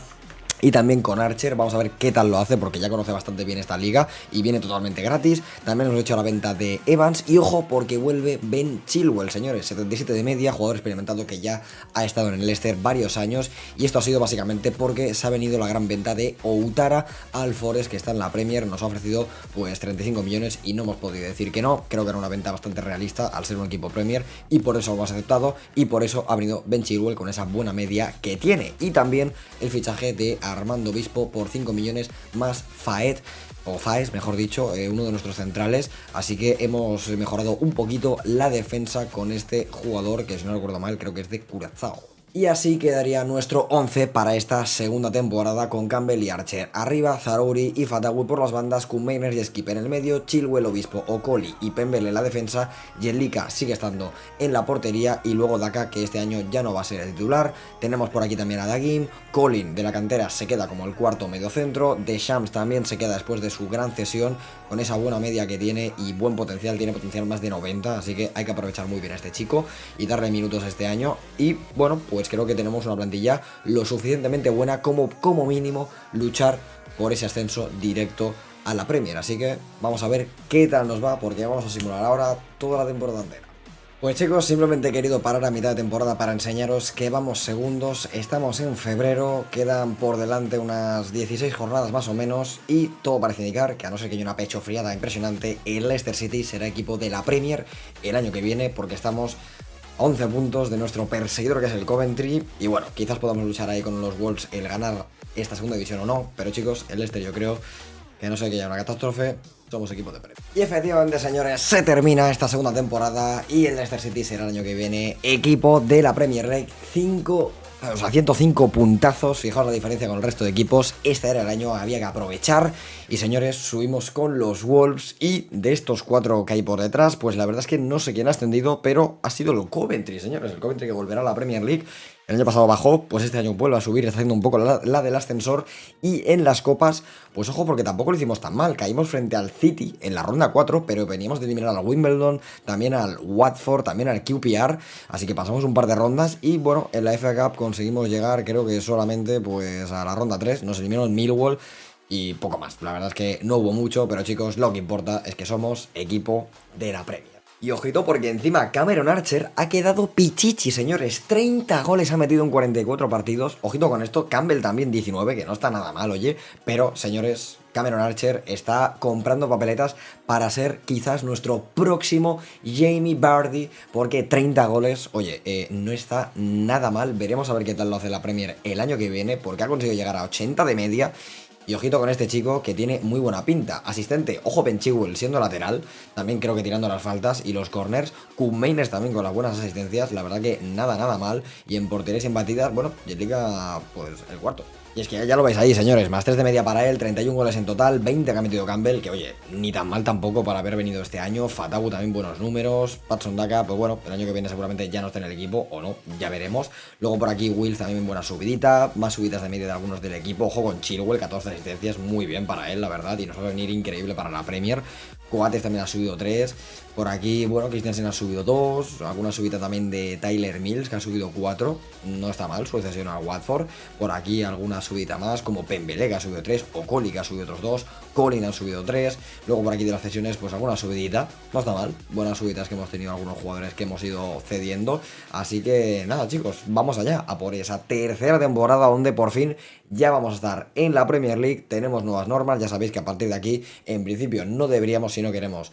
y también con Archer. Vamos a ver qué tal lo hace porque ya conoce bastante bien esta liga y viene totalmente gratis. También hemos hecho la venta de Evans y ojo porque vuelve Ben Chilwell, señores, 77 de media, jugador experimentado que ya ha estado en el Leicester varios años y esto ha sido básicamente porque se ha venido la gran venta de Outara al Forest, que está en la Premier, nos ha ofrecido pues 35 millones y no hemos podido decir que no. Creo que era una venta bastante realista al ser un equipo Premier y por eso lo hemos aceptado y por eso ha venido Ben Chilwell con esa buena media que tiene. Y también el fichaje de Armando Obispo por 5 millones más Faes, mejor dicho, uno de nuestros centrales, así que hemos mejorado un poquito la defensa con este jugador que, si no recuerdo mal, creo que es de Curazao. Y así quedaría nuestro 11 para esta segunda temporada con Campbell y Archer arriba, Zarouri y Fatagu por las bandas, Koopmeiners y Skip en el medio, Chilwell, Obispo, Okoli y Pembele en la defensa, Jellica sigue estando en la portería y luego Daka, que este año ya no va a ser el titular. Tenemos por aquí también a Dagim, Colin de la cantera se queda como el cuarto mediocentro, Deschamps también se queda después de su gran cesión con esa buena media que tiene y buen potencial, tiene potencial más de 90, así que hay que aprovechar muy bien a este chico y darle minutos este año y bueno, pues creo que tenemos una plantilla lo suficientemente buena como mínimo luchar por ese ascenso directo a la Premier. Así que vamos a ver qué tal nos va porque vamos a simular ahora toda la temporada entera. Pues chicos, simplemente he querido parar a mitad de temporada para enseñaros que vamos segundos, estamos en febrero, quedan por delante unas 16 jornadas más o menos y todo parece indicar que a no ser que haya una pechofriada impresionante, el Leicester City será equipo de la Premier el año que viene porque estamos a 11 puntos de nuestro perseguidor que es el Coventry y bueno, quizás podamos luchar ahí con los Wolves el ganar esta segunda división o no, pero chicos, el Leicester yo creo que a no ser que haya una catástrofe, somos equipo de Premier. Y efectivamente, señores, se termina esta segunda temporada y el Leicester City será el año que viene equipo de la Premier League. 105 puntazos, fijaos la diferencia con el resto de equipos. Este era el año, había que aprovechar. Y señores, subimos con los Wolves y de estos 4 que hay por detrás, pues la verdad es que no sé quién ha ascendido, pero ha sido el Coventry, señores. El Coventry que volverá a la Premier League. El año pasado bajó, pues este año vuelve a subir, está haciendo un poco la del ascensor. Y en las copas, pues ojo, porque tampoco lo hicimos tan mal. Caímos frente al City en la ronda 4, pero veníamos de eliminar al Wimbledon, también al Watford, también al QPR. Así que pasamos un par de rondas y bueno, en la FA Cup conseguimos llegar, creo que solamente pues a la ronda 3. Nos eliminó el Millwall y poco más. La verdad es que no hubo mucho, pero chicos, lo que importa es que somos equipo de la Premier. Y ojito porque encima Cameron Archer ha quedado pichichi, señores. 30 goles ha metido en 44 partidos. Ojito con esto, Campbell también 19, que no está nada mal, oye. Pero, señores, Cameron Archer está comprando papeletas para ser quizás nuestro próximo Jamie Vardy, porque 30 goles, oye, no está nada mal. Veremos a ver qué tal lo hace la Premier el año que viene, porque ha conseguido llegar a 80 de media. Y ojito con este chico que tiene muy buena pinta. Asistente, ojo Ben Chilwell siendo lateral, también creo que tirando las faltas y los corners. Koopmeiners también con las buenas asistencias, la verdad que nada mal. Y en porterías sin batidas, bueno, y en liga, pues el cuarto. Y es que ya lo veis ahí, señores, más 3 de media para él, 31 goles en total, 20 que ha metido Campbell, que oye, ni tan mal tampoco para haber venido este año. Fatawu también buenos números, Patson Daka, pues bueno, el año que viene seguramente ya no está en el equipo, o no, ya veremos. Luego por aquí Wills también buena subidita, más subidas de media de algunos del equipo. Ojo con Chilwell, 14 asistencias, muy bien para él, la verdad, y nos va a venir increíble para la Premier. Coates también ha subido 3. Por aquí, bueno, Christensen ha subido 2. Alguna subida también de Tyler Mills, que ha subido 4. No está mal, su cesión al Watford. Por aquí alguna subida más, como Pembele, que ha subido 3. O Coli, que ha subido otros 2. Colin ha subido 3. Luego por aquí de las cesiones, pues alguna subidita. No está mal. Buenas subidas que hemos tenido algunos jugadores que hemos ido cediendo. Así que nada, chicos, vamos allá a por esa tercera temporada donde por fin ya vamos a estar en la Premier League. Tenemos nuevas normas. Ya sabéis que a partir de aquí, en principio, no deberíamos, si no queremos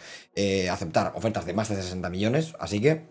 aceptar ofertas de más de 60 millones. Así que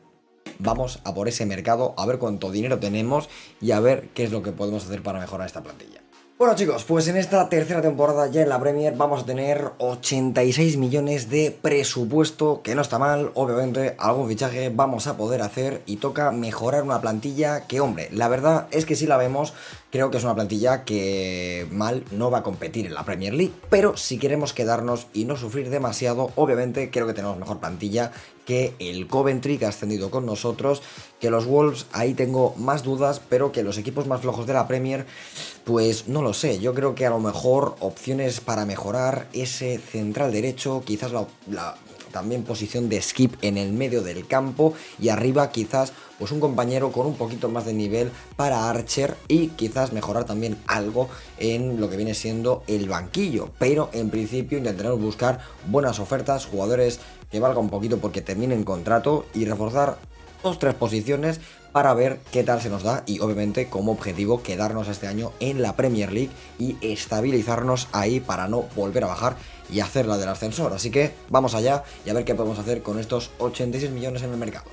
vamos a por ese mercado, a ver cuánto dinero tenemos y a ver qué es lo que podemos hacer para mejorar esta plantilla. Bueno chicos, pues en esta tercera temporada ya en la Premier vamos a tener 86 millones de presupuesto, que no está mal, obviamente algún fichaje vamos a poder hacer y toca mejorar una plantilla que, hombre, la verdad es que si la vemos, creo que es una plantilla que mal no va a competir en la Premier League, pero si queremos quedarnos y no sufrir demasiado, obviamente creo que tenemos mejor plantilla que el Coventry, que ha ascendido con nosotros, que los Wolves, ahí tengo más dudas, pero que los equipos más flojos de la Premier, pues no lo sé, yo creo que a lo mejor opciones para mejorar ese central derecho, quizás la también posición de Skip en el medio del campo y arriba quizás pues un compañero con un poquito más de nivel para Archer y quizás mejorar también algo en lo que viene siendo el banquillo, pero en principio intentaremos buscar buenas ofertas, jugadores que valga un poquito porque terminen contrato y reforzar 2-3 posiciones para ver qué tal se nos da y obviamente como objetivo quedarnos este año en la Premier League y estabilizarnos ahí para no volver a bajar y hacer la del ascensor. Así que vamos allá y a ver qué podemos hacer con estos 86 millones en el mercado.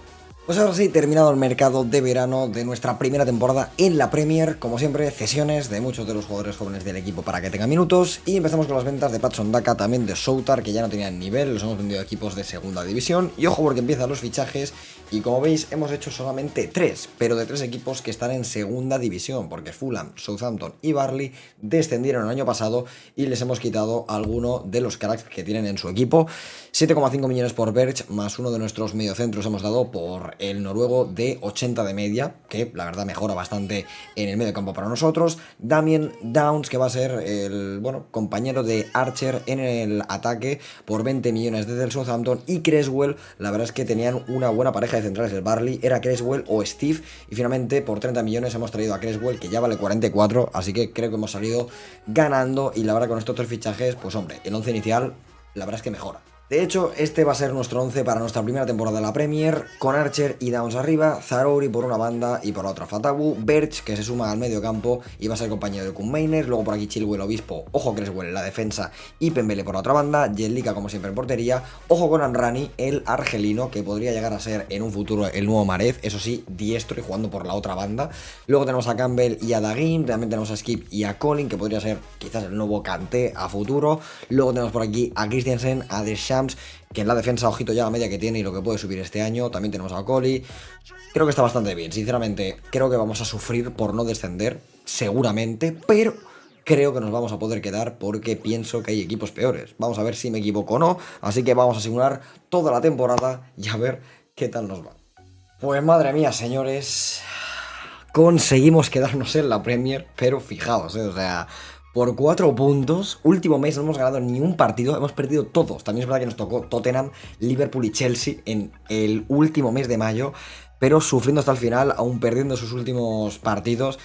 Pues ahora sí, terminado el mercado de verano de nuestra primera temporada en la Premier, como siempre, cesiones de muchos de los jugadores jóvenes del equipo para que tengan minutos, y empezamos con las ventas de Patson Daka, también de Soutar, que ya no tenían nivel, los hemos vendido a equipos de segunda división, y ojo porque empiezan los fichajes, y como veis hemos hecho solamente 3, pero de 3 equipos que están en segunda división, porque Fulham, Southampton y Burnley descendieron el año pasado, y les hemos quitado alguno de los cracks que tienen en su equipo. 7,5 millones por Berch, más uno de nuestros mediocentros hemos dado por el noruego de 80 de media, que la verdad mejora bastante en el medio campo para nosotros. Damien Downs, que va a ser el compañero de Archer en el ataque, por 20 millones desde el Southampton. Y Cresswell, la verdad es que tenían una buena pareja de centrales del Burnley, era Cresswell o Steve, y finalmente por 30 millones hemos traído a Cresswell, que ya vale 44, así que creo que hemos salido ganando. Y la verdad con estos 3 fichajes, pues hombre, el 11 inicial la verdad es que mejora. De hecho, este va a ser nuestro 11 para nuestra primera temporada de la Premier, con Archer y Downs arriba, Zaroury por una banda y por la otra Fatawu, Birch que se suma al medio campo y va a ser compañero de Kun Mainers, luego por aquí Chilwell, Obispo, ojo Cresswell en la defensa y Pembele por la otra banda, Jellica como siempre en portería, ojo con Amrani, el argelino, que podría llegar a ser en un futuro el nuevo Mahrez, eso sí, diestro y jugando por la otra banda. Luego tenemos a Campbell y a Daguin, realmente tenemos a Skip y a Colin, que podría ser quizás el nuevo Kanté a futuro. Luego tenemos por aquí a Christensen, a Deschamps, que en la defensa, ojito ya la media que tiene y lo que puede subir este año. También tenemos a Coli. Creo que está bastante bien, sinceramente. Creo que vamos a sufrir por no descender, seguramente, pero creo que nos vamos a poder quedar porque pienso que hay equipos peores. Vamos a ver si me equivoco o no, así que vamos a simular toda la temporada y a ver qué tal nos va. Pues madre mía, señores, conseguimos quedarnos en la Premier, pero fijaos, o sea, por 4 puntos, último mes no hemos ganado ni un partido, hemos perdido todos. También es verdad que nos tocó Tottenham, Liverpool y Chelsea en el último mes de mayo, pero sufriendo hasta el final, aún perdiendo sus últimos partidos.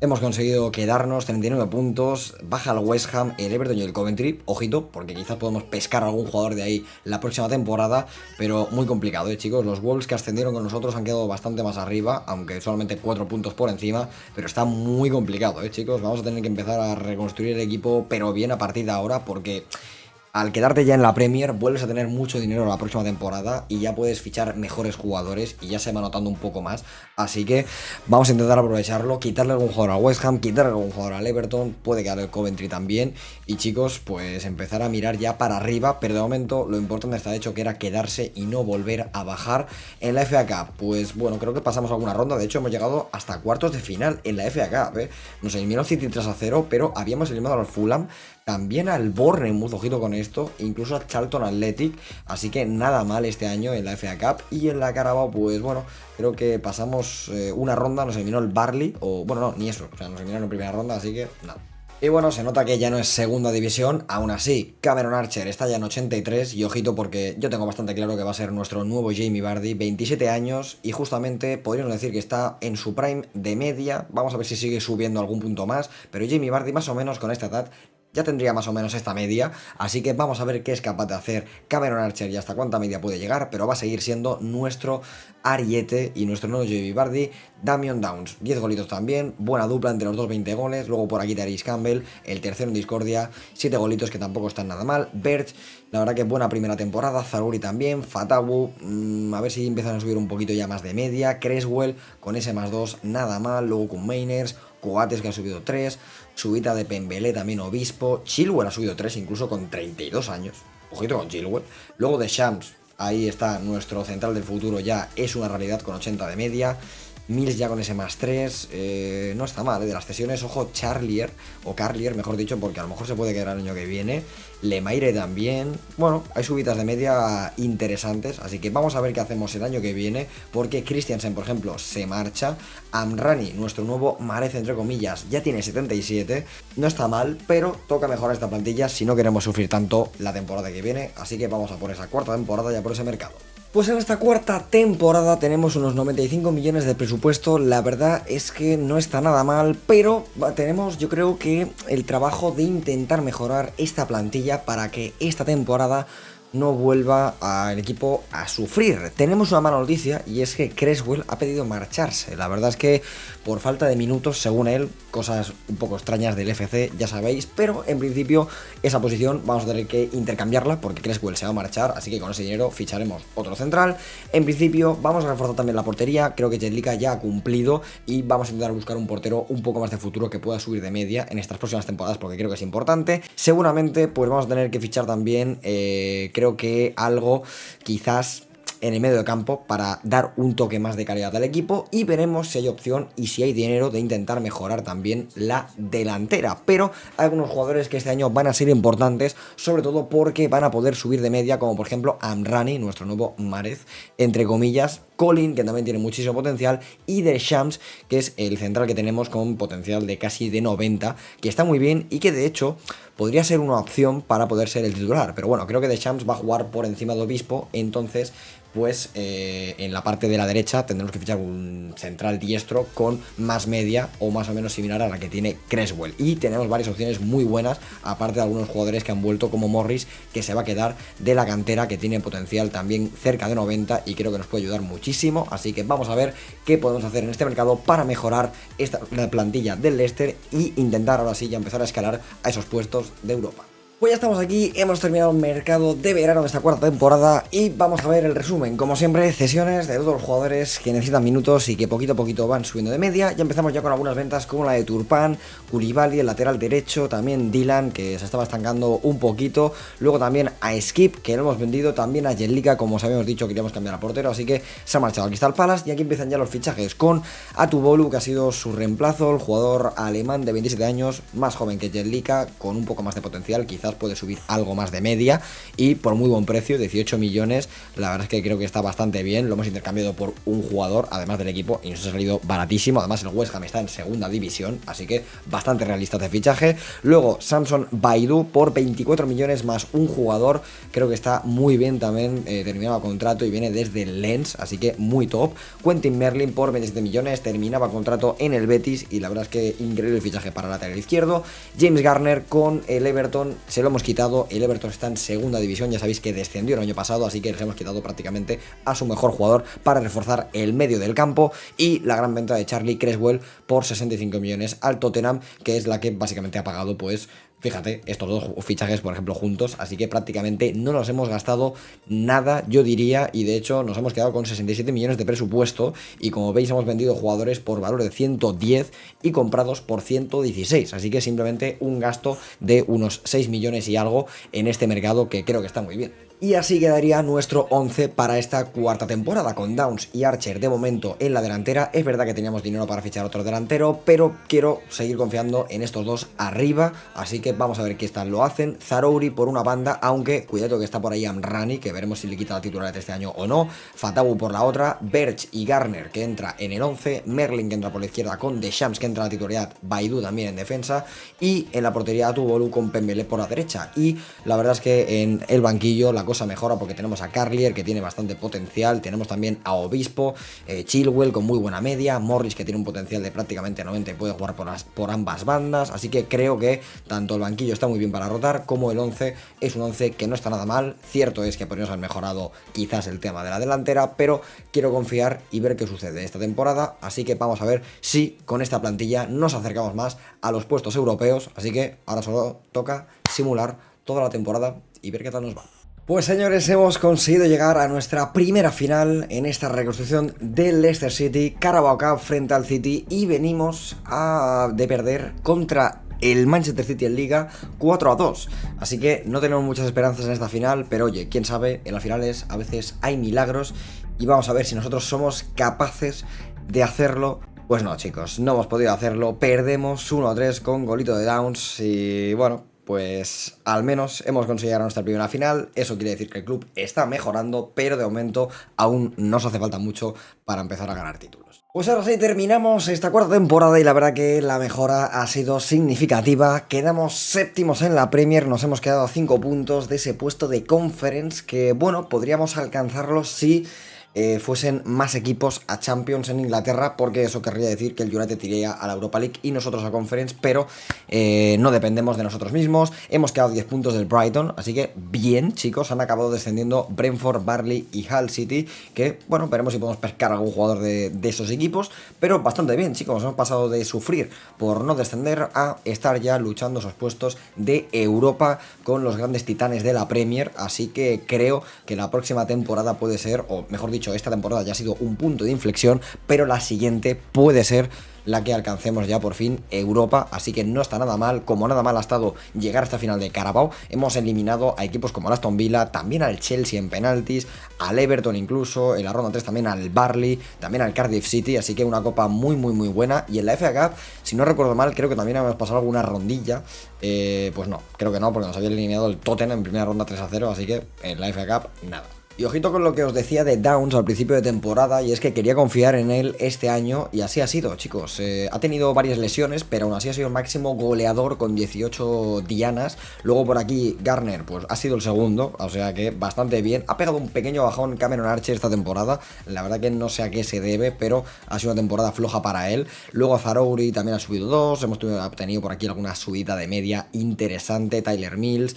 Hemos conseguido quedarnos 39 puntos, baja el West Ham, el Everton y el Coventry, ojito, porque quizás podemos pescar a algún jugador de ahí la próxima temporada, pero muy complicado, chicos. Los Wolves que ascendieron con nosotros han quedado bastante más arriba, aunque solamente 4 puntos por encima, pero está muy complicado, chicos. Vamos a tener que empezar a reconstruir el equipo, pero bien a partir de ahora, porque al quedarte ya en la Premier, vuelves a tener mucho dinero la próxima temporada y ya puedes fichar mejores jugadores y ya se va notando un poco más. Así que vamos a intentar aprovecharlo, quitarle algún jugador al West Ham, quitarle algún jugador al Everton, puede quedar el Coventry también. Y chicos, pues empezar a mirar ya para arriba, pero de momento lo importante está hecho, que era quedarse y no volver a bajar. En la FA Cup, pues bueno, creo que pasamos alguna ronda, de hecho hemos llegado hasta cuartos de final en la FA Cup, Nos eliminó el City 3-0, pero habíamos eliminado al Fulham, también al Bournemouth, ojito con esto, incluso al Charlton Athletic, así que nada mal este año en la FA Cup. Y en la Carabao, pues bueno, creo que pasamos una ronda, nos eliminó el Barley, o bueno, no, ni eso, o sea, nos eliminaron en primera ronda, así que nada. Y bueno, se nota que ya no es segunda división, aún así, Cameron Archer está ya en 83 y ojito porque yo tengo bastante claro que va a ser nuestro nuevo Jamie Vardy, 27 años y justamente podríamos decir que está en su prime de media, vamos a ver si sigue subiendo algún punto más, pero Jamie Vardy más o menos con esta edad ya tendría más o menos esta media, así que vamos a ver qué es capaz de hacer Cameron Archer y hasta cuánta media puede llegar, pero va a seguir siendo nuestro ariete y nuestro nuevo Jamie Vardy. Damian Downs, 10 golitos también, buena dupla entre los dos, 20 goles, luego por aquí Tyrese Campbell, el tercero en discordia, 7 golitos que tampoco están nada mal, Birch, la verdad que buena primera temporada, Zaroury también, Fatawu, a ver si empiezan a subir un poquito ya más de media, Cresswell con ese +2, nada mal, luego con Mainers, Coates que ha subido 3, subida de Pembele también Obispo, Chilwell ha subido 3 incluso con 32 años, ojito con Chilwell, luego de Shams, ahí está nuestro central del futuro, ya es una realidad con 80 de media, Mills ya con ese +3, no está mal, de las cesiones, ojo, Carlier, mejor dicho, porque a lo mejor se puede quedar el año que viene, Lemaire también, bueno, hay subidas de media interesantes, así que vamos a ver qué hacemos el año que viene, porque Christiansen, por ejemplo, se marcha, Amrani, nuestro nuevo Mahrez, entre comillas, ya tiene 77, no está mal, pero toca mejorar esta plantilla si no queremos sufrir tanto la temporada que viene, así que vamos a por esa cuarta temporada ya por ese mercado. Pues en esta cuarta temporada tenemos unos 95 millones de presupuesto, la verdad es que no está nada mal, pero tenemos yo creo que el trabajo de intentar mejorar esta plantilla para que esta temporada no vuelva al equipo a sufrir. Tenemos una mala noticia y es que Cresswell ha pedido marcharse. La verdad es que por falta de minutos, según él, cosas un poco extrañas del FC, ya sabéis, pero en principio esa posición vamos a tener que intercambiarla porque Cresswell se va a marchar, así que con ese dinero ficharemos otro central. En principio vamos a reforzar también la portería, creo que Jellica ya ha cumplido y vamos a intentar buscar un portero un poco más de futuro que pueda subir de media en estas próximas temporadas porque creo que es importante. Seguramente pues vamos a tener que fichar también creo que algo quizás en el medio de campo para dar un toque más de calidad al equipo y veremos si hay opción y si hay dinero de intentar mejorar también la delantera, pero hay algunos jugadores que este año van a ser importantes, sobre todo porque van a poder subir de media, como por ejemplo Amrani, nuestro nuevo Mahrez, entre comillas, Colin, que también tiene muchísimo potencial, y Deschamps, que es el central que tenemos con potencial de casi de 90, que está muy bien y que de hecho podría ser una opción para poder ser el titular, pero bueno, creo que Deschamps va a jugar por encima de Obispo, entonces pues en la parte de la derecha tendremos que fichar un central diestro con más media o más o menos similar a la que tiene Cresswell. Y tenemos varias opciones muy buenas, aparte de algunos jugadores que han vuelto como Morris, que se va a quedar de la cantera, que tiene potencial también cerca de 90 y creo que nos puede ayudar muchísimo. Así que vamos a ver qué podemos hacer en este mercado para mejorar la plantilla del Leicester y intentar ahora sí ya empezar a escalar a esos puestos de Europa. Pues ya estamos aquí, hemos terminado el mercado de verano de esta cuarta temporada y vamos a ver el resumen. Como siempre, cesiones de todos los jugadores que necesitan minutos y que poquito a poquito van subiendo de media. Ya empezamos ya con algunas ventas como la de Turpin, Koulibaly, el lateral derecho, también Dylan, que se estaba estancando un poquito. Luego también a Skip, que lo hemos vendido, también a Jellica, como os habíamos dicho, queríamos cambiar a portero, así que se ha marchado al Crystal Palace. Y aquí empiezan ya los fichajes con Atubolu, que ha sido su reemplazo, el jugador alemán de 27 años, más joven que Jellica, con un poco más de potencial, quizás puede subir algo más de media y por muy buen precio, 18 millones, la verdad es que creo que está bastante bien, lo hemos intercambiado por un jugador, además del equipo, y nos ha salido baratísimo, además el West Ham está en segunda división, así que bastante realista de fichaje. Luego Samson Baidoo por 24 millones más un jugador, creo que está muy bien también, terminaba contrato y viene desde el Lens, así que muy top. Quentin Merlin por 27 millones, terminaba contrato en el Betis y la verdad es que increíble fichaje para el lateral izquierdo. James Garner con el Everton, se lo hemos quitado, el Everton está en segunda división, ya sabéis que descendió el año pasado, así que les hemos quitado prácticamente a su mejor jugador para reforzar el medio del campo. Y la gran venta de Charlie Cresswell por 65 millones al Tottenham, que es la que básicamente ha pagado, pues fíjate, estos dos fichajes, por ejemplo, juntos, así que prácticamente no nos hemos gastado nada, yo diría, y de hecho nos hemos quedado con 67 millones de presupuesto, y como veis hemos vendido jugadores por valor de 110 y comprados por 116, así que simplemente un gasto de unos 6 millones y algo en este mercado que creo que está muy bien. Y así quedaría nuestro 11 para esta cuarta temporada, con Downs y Archer de momento en la delantera. Es verdad que teníamos dinero para fichar otro delantero, pero quiero seguir confiando en estos dos arriba, así que vamos a ver qué tal lo hacen. Zaroury por una banda, aunque cuidado que está por ahí Amrani, que veremos si le quita la titularidad este año o no. Fatawu por la otra, Birch y Garner que entra en el 11, Merlin que entra por la izquierda con Deschamps que entra en la titularidad, Baidoo también en defensa, y en la portería Atubolu con Pembele por la derecha. Y la verdad es que en el banquillo la cosa mejora porque tenemos a Carlier que tiene bastante potencial, tenemos también a Obispo, Chilwell con muy buena media, Morris que tiene un potencial de prácticamente 90 y puede jugar por ambas bandas, así que creo que tanto el banquillo está muy bien para rotar como el 11 es un 11 que no está nada mal. Cierto es que podríamos haber mejorado quizás el tema de la delantera, pero quiero confiar y ver qué sucede esta temporada, así que vamos a ver si con esta plantilla nos acercamos más a los puestos europeos, así que ahora solo toca simular toda la temporada y ver qué tal nos va. Pues señores, hemos conseguido llegar a nuestra primera final en esta reconstrucción del Leicester City, Carabao Cup frente al City, y venimos de perder contra el Manchester City en Liga 4-2, así que no tenemos muchas esperanzas en esta final, pero oye, quién sabe, en las finales a veces hay milagros y vamos a ver si nosotros somos capaces de hacerlo. Pues no, chicos, no hemos podido hacerlo, perdemos 1-3 con golito de Downs y bueno, pues al menos hemos conseguido llegar a nuestra primera final. Eso quiere decir que el club está mejorando, pero de momento aún nos hace falta mucho para empezar a ganar títulos. Pues ahora sí terminamos esta cuarta temporada y la verdad que la mejora ha sido significativa. Quedamos séptimos en la Premier, nos hemos quedado a 5 puntos de ese puesto de Conference que, bueno, podríamos alcanzarlo si fuesen más equipos a Champions en Inglaterra, porque eso querría decir que el United iría a la Europa League y nosotros a Conference, pero no dependemos de nosotros mismos. Hemos quedado 10 puntos del Brighton, así que bien, chicos, han acabado descendiendo Brentford, Burnley y Hull City, que, bueno, veremos si podemos pescar a algún jugador de esos equipos, pero bastante bien, chicos, hemos pasado de sufrir por no descender a estar ya luchando esos puestos de Europa con los grandes titanes de la Premier, así que creo que la próxima temporada puede ser, o mejor dicho, esta temporada ya ha sido un punto de inflexión, pero la siguiente puede ser la que alcancemos ya por fin Europa, así que no está nada mal, como nada mal ha estado llegar a esta final de Carabao. Hemos eliminado a equipos como el Aston Villa, también al Chelsea en penaltis, al Everton incluso, en la ronda 3 también al Burnley, también al Cardiff City, así que una copa muy buena. Y en la FA Cup, si no recuerdo mal, creo que también hemos pasado alguna rondilla, pues no, creo que no, porque nos había eliminado el Tottenham en primera ronda 3-0, así que en la FA Cup nada. Y ojito con lo que os decía de Downs al principio de temporada, y es que quería confiar en él este año, y así ha sido, chicos. Ha tenido varias lesiones, pero aún así ha sido el máximo goleador con 18 dianas. Luego por aquí Garner, pues ha sido el segundo, o sea que bastante bien. Ha pegado un pequeño bajón Cameron Archer esta temporada, la verdad que no sé a qué se debe, pero ha sido una temporada floja para él. Luego Zaroury también ha subido 2, hemos tenido por aquí alguna subida de media interesante, Tyler Mills,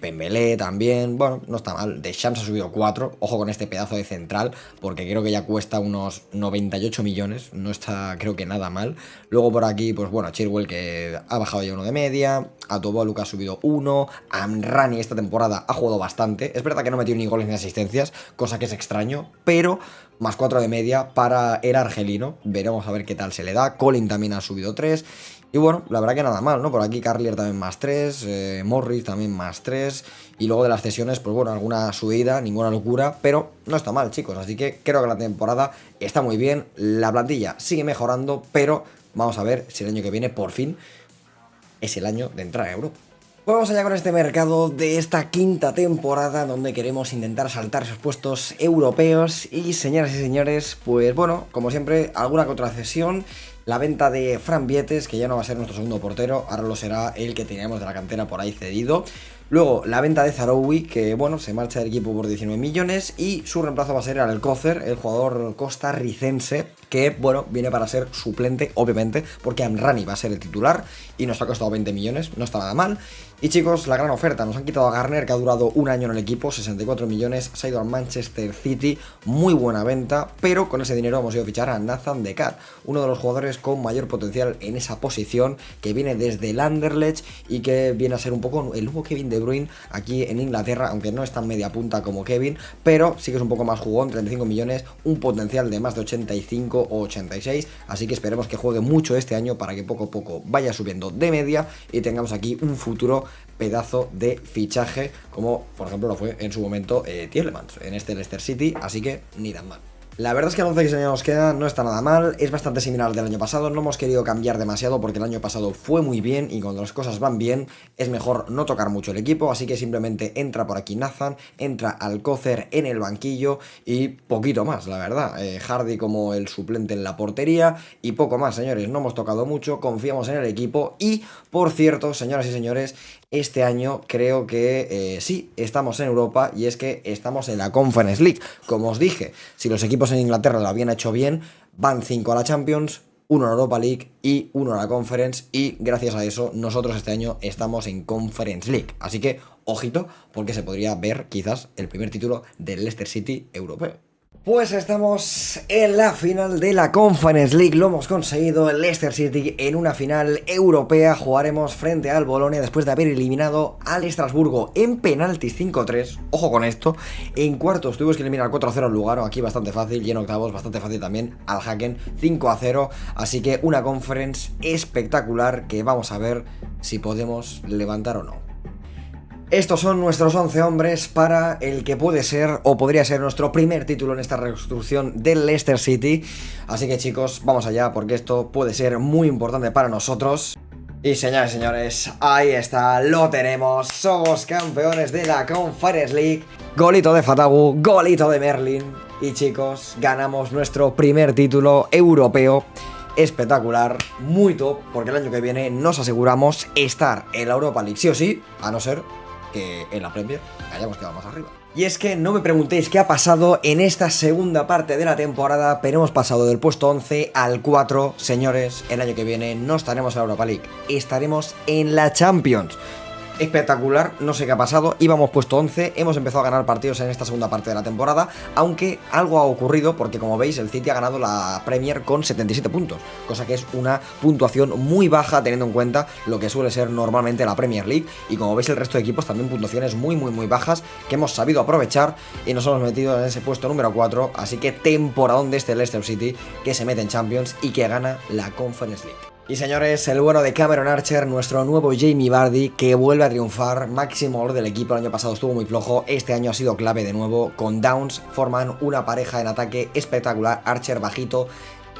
Pembele también, bueno, no está mal. Deschamps ha subido 4. Ojo con este pedazo de central, porque creo que ya cuesta unos 98 millones, no está creo que nada mal. Luego por aquí, pues bueno, Chilwell que ha bajado ya 1 de media, Atobolu que ha subido 1, Amrani esta temporada ha jugado bastante, es verdad que no metió ni goles ni asistencias, cosa que es extraño, pero más 4 de media para el argelino, veremos a ver qué tal se le da. Colin también ha subido 3. Y bueno, la verdad que nada mal, ¿no? Por aquí Carlier también más 3, Morris también más 3. Y luego de las cesiones, pues bueno, alguna subida, ninguna locura, pero no está mal, chicos. Así que creo que la temporada está muy bien. La plantilla sigue mejorando, pero vamos a ver si el año que viene, por fin, es el año de entrar a Europa. Pues vamos allá con este mercado de esta quinta temporada donde queremos intentar saltar esos puestos europeos. Y señoras y señores, pues bueno, como siempre, alguna contracesión. La venta de Fran Vietes, que ya no va a ser nuestro segundo portero, ahora lo será el que teníamos de la cantera por ahí cedido. Luego la venta de Zaroury, que bueno, se marcha del equipo por 19 millones y su reemplazo va a ser Alcócer, el jugador costarricense, que bueno, viene para ser suplente, obviamente, porque Amrani va a ser el titular y nos ha costado 20 millones, no está nada mal. Y chicos, la gran oferta, nos han quitado a Garner, que ha durado un año en el equipo, 64 millones, se ha ido al Manchester City, muy buena venta, pero con ese dinero hemos ido a fichar a Nathan De Cart, uno de los jugadores con mayor potencial en esa posición, que viene desde el Anderlecht y que viene a ser un poco el nuevo Kevin De Bruyne aquí en Inglaterra, aunque no es tan media punta como Kevin, pero sí que es un poco más jugón, 35 millones, un potencial de más de 85 o 86, así que esperemos que juegue mucho este año para que poco a poco vaya subiendo de media y tengamos aquí un futuro pedazo de fichaje, como por ejemplo lo fue en su momento Tielemans en este Leicester City, así que ni tan mal. La verdad es que el 11 que se nos queda no está nada mal, es bastante similar al del año pasado, no hemos querido cambiar demasiado porque el año pasado fue muy bien y cuando las cosas van bien es mejor no tocar mucho el equipo, así que simplemente entra por aquí Nathan, entra Alcócer en el banquillo y poquito más, la verdad. Hardy como el suplente en la portería y poco más, señores, no hemos tocado mucho, confiamos en el equipo y, por cierto, señoras y señores, este año creo que sí, estamos en Europa y es que estamos en la Conference League. Como os dije, si los equipos en Inglaterra lo habían hecho bien, van 5 a la Champions, 1 a la Europa League y 1 a la Conference y gracias a eso nosotros este año estamos en Conference League. Así que, ojito, porque se podría ver quizás el primer título del Leicester City europeo. Pues estamos en la final de la Conference League, lo hemos conseguido, el Leicester City en una final europea, jugaremos frente al Bolonia después de haber eliminado al Estrasburgo en penaltis 5-3, ojo con esto, en cuartos tuvimos que eliminar 4-0 al Lugano, aquí bastante fácil, y en octavos bastante fácil también al Haken 5-0, así que una Conference espectacular que vamos a ver si podemos levantar o no. Estos son nuestros 11 hombres para el que puede ser o podría ser nuestro primer título en esta reconstrucción del Leicester City. Así que chicos, vamos allá porque esto puede ser muy importante para nosotros. Y señores y señores, ahí está, lo tenemos. Somos campeones de la Conference League. Golito de Fatagu, golito de Merlin. Y chicos, ganamos nuestro primer título europeo. Espectacular, muy top, porque el año que viene nos aseguramos estar en la Europa League sí o sí, a no ser que en la Premier hayamos quedado más arriba. Y es que no me preguntéis qué ha pasado en esta segunda parte de la temporada, pero hemos pasado del puesto 11 al 4, señores, el año que viene no estaremos en la Europa League, estaremos en la Champions. Espectacular, no sé qué ha pasado, íbamos puesto 11, hemos empezado a ganar partidos en esta segunda parte de la temporada, aunque algo ha ocurrido porque como veis el City ha ganado la Premier con 77 puntos, cosa que es una puntuación muy baja teniendo en cuenta lo que suele ser normalmente la Premier League, y como veis el resto de equipos también puntuaciones muy bajas que hemos sabido aprovechar y nos hemos metido en ese puesto número 4, así que temporadón de este Leicester City que se mete en Champions y que gana la Conference League. Y señores, el bueno de Cameron Archer, nuestro nuevo Jamie Vardy, que vuelve a triunfar, máximo valor del equipo, el año pasado estuvo muy flojo, este año ha sido clave de nuevo, con Downs forman una pareja en ataque espectacular, Archer bajito,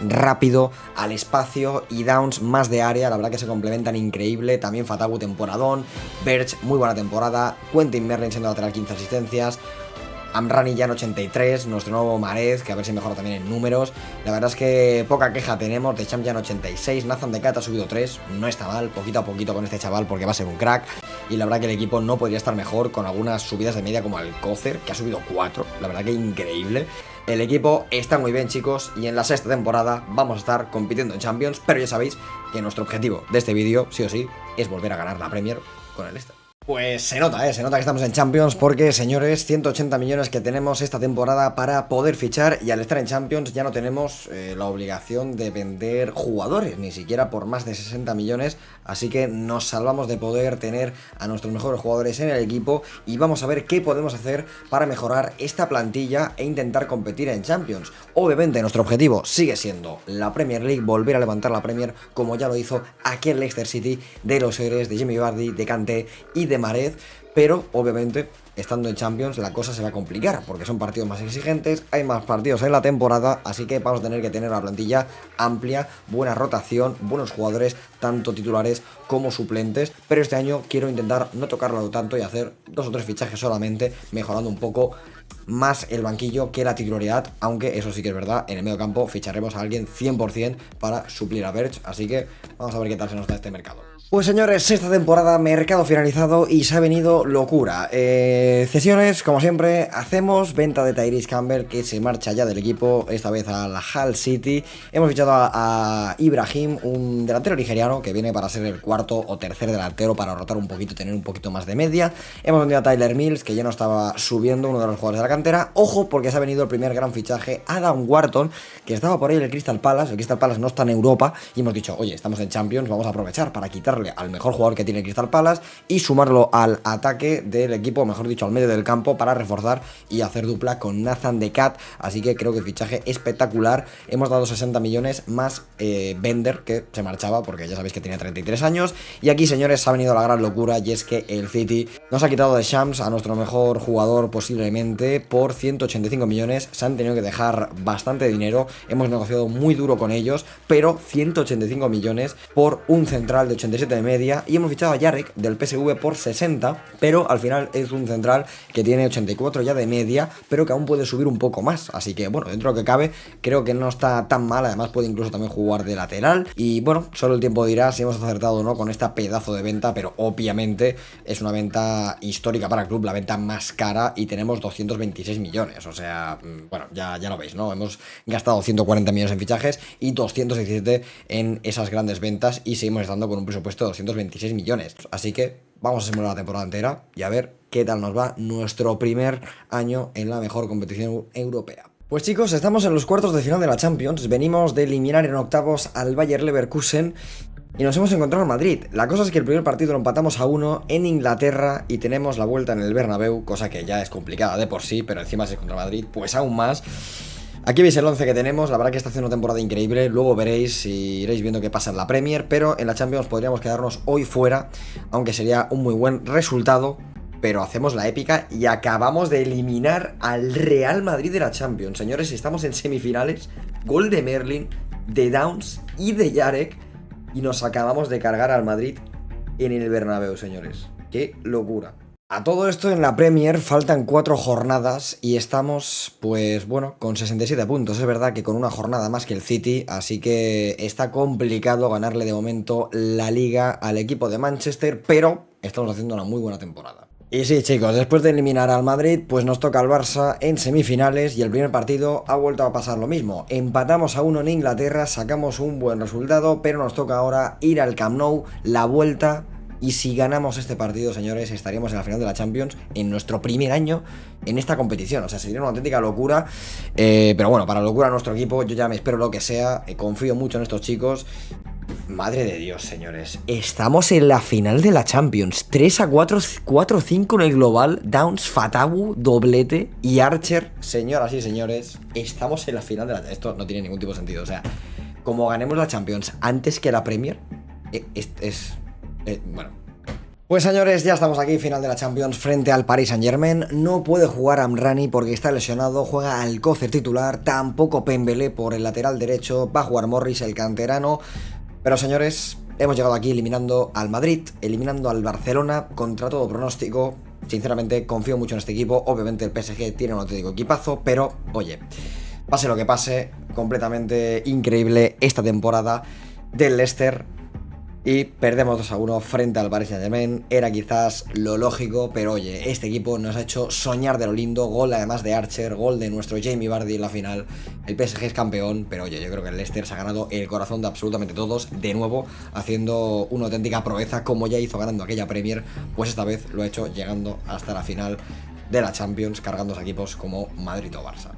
rápido, al espacio, y Downs más de área, la verdad que se complementan increíble, también Fatagu temporadón, Birch muy buena temporada, Quentin Merlin siendo lateral 15 asistencias. Amrani ya en 83, nuestro nuevo Marez, que a ver si mejora también en números. La verdad es que poca queja tenemos, de Champ ya en 86, Nathan de Cat ha subido 3, no está mal, poquito a poquito con este chaval porque va a ser un crack. Y la verdad que el equipo no podría estar mejor con algunas subidas de media como Alcócer, que ha subido 4, la verdad que increíble. El equipo está muy bien, chicos, y en la sexta temporada vamos a estar compitiendo en Champions, pero ya sabéis que nuestro objetivo de este vídeo, sí o sí, es volver a ganar la Premier con el Leicester. Pues se nota que estamos en Champions porque, señores, 180 millones que tenemos esta temporada para poder fichar, y al estar en Champions ya no tenemos la obligación de vender jugadores, ni siquiera por más de 60 millones, así que nos salvamos de poder tener a nuestros mejores jugadores en el equipo y vamos a ver qué podemos hacer para mejorar esta plantilla e intentar competir en Champions. Obviamente nuestro objetivo sigue siendo la Premier League, volver a levantar la Premier como ya lo hizo aquel Leicester City de los héroes de Jamie Vardy, de Kanté y de Mahrez, pero obviamente estando en Champions la cosa se va a complicar porque son partidos más exigentes, hay más partidos en la temporada, así que vamos a tener que tener una plantilla amplia, buena rotación, buenos jugadores, tanto titulares como suplentes, pero este año quiero intentar no tocarlo tanto y hacer 2 o 3 fichajes solamente, mejorando un poco más el banquillo que la titularidad, aunque eso sí que es verdad, en el medio campo ficharemos a alguien 100% para suplir a Verge, así que vamos a ver qué tal se nos da este mercado. Pues señores, sexta temporada, mercado finalizado y se ha venido locura. Cesiones, como siempre, hacemos venta de Tyrese Campbell, que se marcha ya del equipo, esta vez a la Hull City. Hemos fichado a Ibrahim, un delantero nigeriano que viene para ser el cuarto o tercer delantero para rotar un poquito, tener un poquito más de media. Hemos vendido a Tyler Mills, que ya no estaba subiendo, uno de los jugadores de la cantera. Ojo, porque se ha venido el primer gran fichaje, Adam Wharton, que estaba por ahí en el Crystal Palace. El Crystal Palace no está en Europa y hemos dicho, oye, estamos en Champions, vamos a aprovechar para quitarle al mejor jugador que tiene Crystal Palace y sumarlo al ataque del equipo, mejor dicho, al medio del campo, para reforzar y hacer dupla con Nathan de Cat. Así que creo que el fichaje espectacular. Hemos dado 60 millones más Bender, que se marchaba porque ya sabéis que tenía 33 años. Y aquí, señores, ha venido la gran locura, y es que el City nos ha quitado de Shams a nuestro mejor jugador posiblemente por 185 millones. Se han tenido que dejar bastante dinero, hemos negociado muy duro con ellos, pero 185 millones por un central de 87 de media. Y hemos fichado a Jarek del PSV por 60, pero al final es un central que tiene 84 ya de media, pero que aún puede subir un poco más. Así que bueno, dentro de lo que cabe, creo que no está tan mal. Además puede incluso también jugar de lateral. Y bueno, solo el tiempo dirá si hemos acertado o no con esta pedazo de venta, pero obviamente es una venta histórica para el club, la venta más cara, y tenemos 226 millones. O sea, bueno, ya lo veis, ¿no? Hemos gastado 140 millones en fichajes y 217 en esas grandes ventas, y seguimos estando con un presupuesto de 226 millones. Así que vamos a simular la temporada entera y a ver qué tal nos va nuestro primer año en la mejor competición europea. Pues chicos, estamos en los cuartos de final de la Champions. Venimos de eliminar en octavos al Bayer Leverkusen y nos hemos encontrado en Madrid. La cosa es que el primer partido lo empatamos a 1 en Inglaterra y tenemos la vuelta en el Bernabéu, cosa que ya es complicada de por sí, pero encima si es contra Madrid, pues aún más. Aquí veis el 11 que tenemos, la verdad que está haciendo una temporada increíble, luego veréis y iréis viendo qué pasa en la Premier, pero en la Champions podríamos quedarnos hoy fuera, aunque sería un muy buen resultado, pero hacemos la épica y acabamos de eliminar al Real Madrid de la Champions. Señores, estamos en semifinales, gol de Merlin, de Downs y de Jarek, y nos acabamos de cargar al Madrid en el Bernabéu, señores. ¡Qué locura! A todo esto en la Premier faltan 4 jornadas y estamos, pues bueno, con 67 puntos. Es verdad que con una jornada más que el City, así que está complicado ganarle de momento la Liga al equipo de Manchester, pero estamos haciendo una muy buena temporada. Y sí, chicos, después de eliminar al Madrid, pues nos toca al Barça en semifinales y el primer partido ha vuelto a pasar lo mismo. Empatamos a 1 en Inglaterra, sacamos un buen resultado, pero nos toca ahora ir al Camp Nou, la vuelta. Y si ganamos este partido, señores, estaríamos en la final de la Champions en nuestro primer año en esta competición. O sea, sería una auténtica locura. Pero bueno, para locura nuestro equipo, yo ya me espero lo que sea. Confío mucho en estos chicos. Madre de Dios, señores. Estamos en la final de la Champions. 3-4, 4-5 en el global. Downs, Fatawu, doblete y Archer. Señoras y señores, estamos en la final de la... Esto no tiene ningún tipo de sentido. O sea, como ganemos la Champions antes que la Premier, bueno. Pues señores, ya estamos aquí, final de la Champions frente al Paris Saint-Germain. No puede jugar Amrani porque está lesionado, juega Alcócer titular, tampoco Pembele por el lateral derecho, va a jugar Morris, el canterano. Pero señores, hemos llegado aquí eliminando al Madrid, eliminando al Barcelona, contra todo pronóstico. sinceramente confío mucho en este equipo. Obviamente el PSG tiene un auténtico equipazo, pero oye, pase lo que pase, completamente increíble esta temporada del Leicester. Y perdemos 2-1 frente al Paris Saint-Germain. Era quizás lo lógico, pero oye, este equipo nos ha hecho soñar de lo lindo. Gol además de Archer, gol de nuestro Jamie Vardy en la final. El PSG es campeón, pero oye, yo creo que el Leicester se ha ganado el corazón de absolutamente todos. De nuevo, haciendo una auténtica proeza, como ya hizo ganando aquella Premier. Pues esta vez lo ha hecho llegando hasta la final de la Champions, cargando a equipos como Madrid o Barça.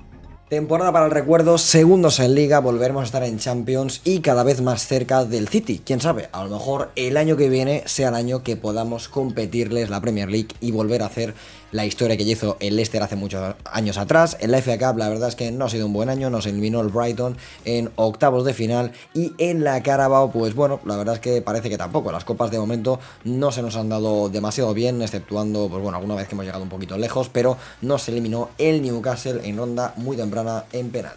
Temporada para el recuerdo, segundos en Liga, volveremos a estar en Champions y cada vez más cerca del City. Quién sabe, a lo mejor el año que viene sea el año que podamos competirles la Premier League y volver a hacer la historia que ya hizo el Leicester hace muchos años atrás. En la FA Cup la verdad es que no ha sido un buen año, nos eliminó el Brighton en octavos de final y en la Carabao pues bueno, la verdad es que parece que tampoco. Las copas de momento no se nos han dado demasiado bien, exceptuando pues bueno, alguna vez que hemos llegado un poquito lejos, pero nos eliminó el Newcastle en ronda muy temprana en penal.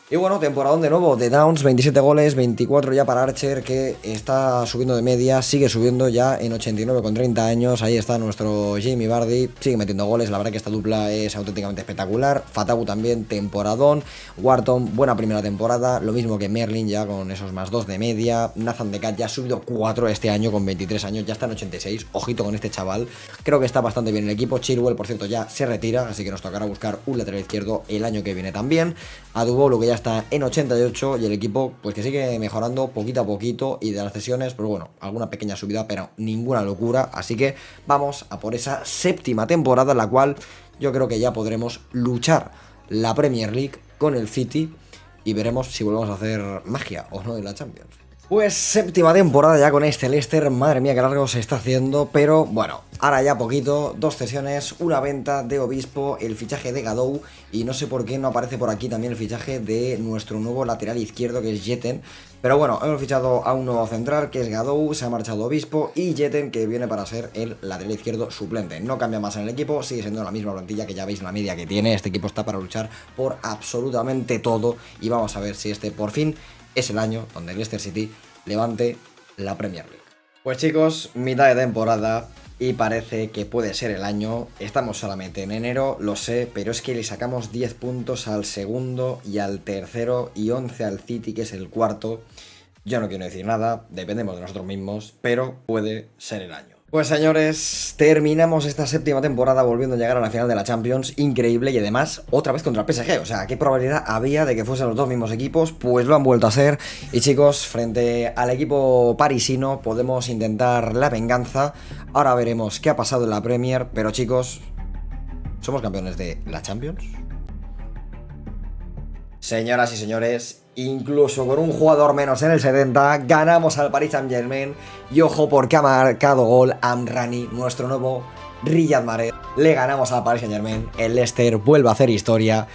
Y bueno, temporadón de nuevo de Downs, 27 goles, 24 ya para Archer, que está subiendo de media, sigue subiendo ya en 89 con 30 años, ahí está nuestro Jamie Vardy, sigue metiendo goles, la verdad que esta dupla es auténticamente espectacular. Fatawu también, temporadón, Wharton, buena primera temporada, lo mismo que Merlin ya con esos +2 de media, Nathan De Cat ya ha subido 4 este año con 23 años, ya está en 86, ojito con este chaval, creo que está bastante bien el equipo. Chilwell, por cierto, ya se retira, así que nos tocará buscar un lateral izquierdo el año que viene también. Adubolo, que ya está en 88 y el equipo pues que sigue mejorando poquito a poquito, y de las cesiones pues bueno, alguna pequeña subida pero ninguna locura, así que vamos a por esa séptima temporada en la cual yo creo que ya podremos luchar la Premier League con el City y veremos si volvemos a hacer magia o no en la Champions. Pues séptima temporada ya con este Leicester, madre mía que largo se está haciendo, pero bueno, ahora ya poquito, 2 cesiones, una venta de Obispo, el fichaje de Gadou y no sé por qué no aparece por aquí también el fichaje de nuestro nuevo lateral izquierdo que es Yeten, pero bueno, hemos fichado a un nuevo central que es Gadou, se ha marchado Obispo y Yeten que viene para ser el lateral izquierdo suplente, no cambia más en el equipo, sigue siendo la misma plantilla que ya veis la media que tiene, este equipo está para luchar por absolutamente todo y vamos a ver si este por fin es el año donde el Leicester City levante la Premier League. Pues chicos, mitad de temporada y parece que puede ser el año. Estamos solamente en enero, lo sé, pero es que le sacamos 10 puntos al segundo y al tercero y 11 al City, que es el cuarto. Yo no quiero decir nada, dependemos de nosotros mismos, pero puede ser el año. Pues señores, terminamos esta séptima temporada volviendo a llegar a la final de la Champions, increíble, y además otra vez contra el PSG, o sea, ¿qué probabilidad había de que fuesen los dos mismos equipos? Pues lo han vuelto a ser, y chicos, frente al equipo parisino podemos intentar la venganza. Ahora veremos qué ha pasado en la Premier, pero chicos, ¿somos campeones de la Champions? Señoras y señores, incluso con un jugador menos en el 70, ganamos al Paris Saint-Germain. Y ojo porque ha marcado gol Amrani, nuestro nuevo Riyad Mahrez. Le ganamos al Paris Saint-Germain, el Leicester vuelve a hacer historia,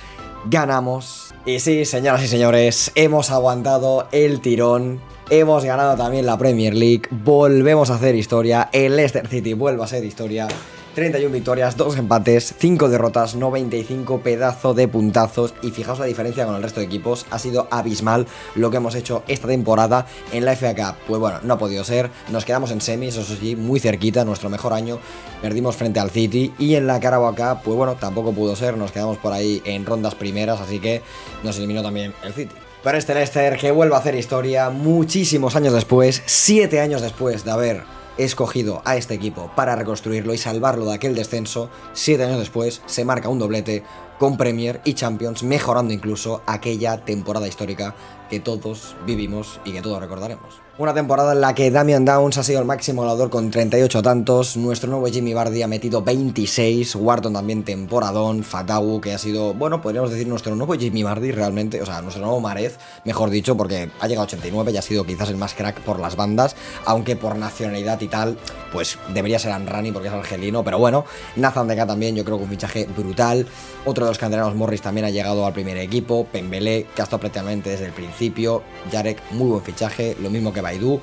ganamos. Y sí, señoras y señores, hemos aguantado el tirón, hemos ganado también la Premier League, volvemos a hacer historia, el Leicester City vuelve a ser historia. 31 victorias, 2 empates, 5 derrotas, 95 pedazo de puntazos. Y fijaos la diferencia con el resto de equipos, ha sido abismal lo que hemos hecho esta temporada. En la FA Cup, pues bueno, no ha podido ser, nos quedamos en semis, eso sí, muy cerquita, nuestro mejor año, perdimos frente al City. Y en la Carabao Cup, pues bueno, tampoco pudo ser, nos quedamos por ahí en rondas primeras, así que nos eliminó también el City. Pero este Leicester que vuelve a hacer historia muchísimos años después, 7 años después de haber escogido a este equipo para reconstruirlo y salvarlo de aquel descenso, 7 años después se marca un doblete con Premier y Champions, mejorando incluso aquella temporada histórica que todos vivimos y que todos recordaremos. Una temporada en la que Damian Downs ha sido el máximo goleador con 38 tantos, nuestro nuevo Jamie Vardy ha metido 26, Wharton también temporadón, Fatawu que ha sido, bueno, podríamos decir nuestro nuevo Jamie Vardy realmente, o sea, nuestro nuevo Mahrez, mejor dicho, porque ha llegado a 89 y ha sido quizás el más crack por las bandas, aunque por nacionalidad y tal, pues debería ser Amrani porque es argelino, pero bueno, Nathan De Cat también, yo creo que un fichaje brutal. Otro de los canteranos, Morris, también ha llegado al primer equipo, Pembele, que ha estado prácticamente desde el principio, Jarek, muy buen fichaje, lo mismo que Baidoo.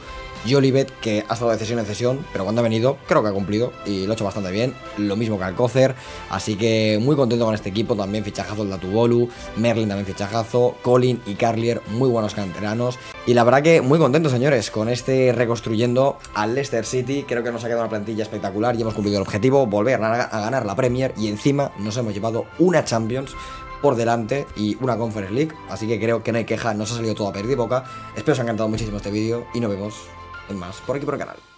Jolivet, que ha estado de cesión en cesión, pero cuando ha venido creo que ha cumplido y lo ha hecho bastante bien, lo mismo que Alcócer, así que muy contento con este equipo, también fichajazo el Datubolu, Merlin también fichajazo, Colin y Carlier, muy buenos canteranos, y la verdad que muy contento, señores, con este reconstruyendo al Leicester City. Creo que nos ha quedado una plantilla espectacular y hemos cumplido el objetivo, volver a ganar la Premier, y encima nos hemos llevado una Champions por delante y una Conference League, así que creo que no hay queja, nos ha salido todo a pedir de boca. Espero os haya encantado muchísimo este vídeo y nos vemos en más por aquí por el canal.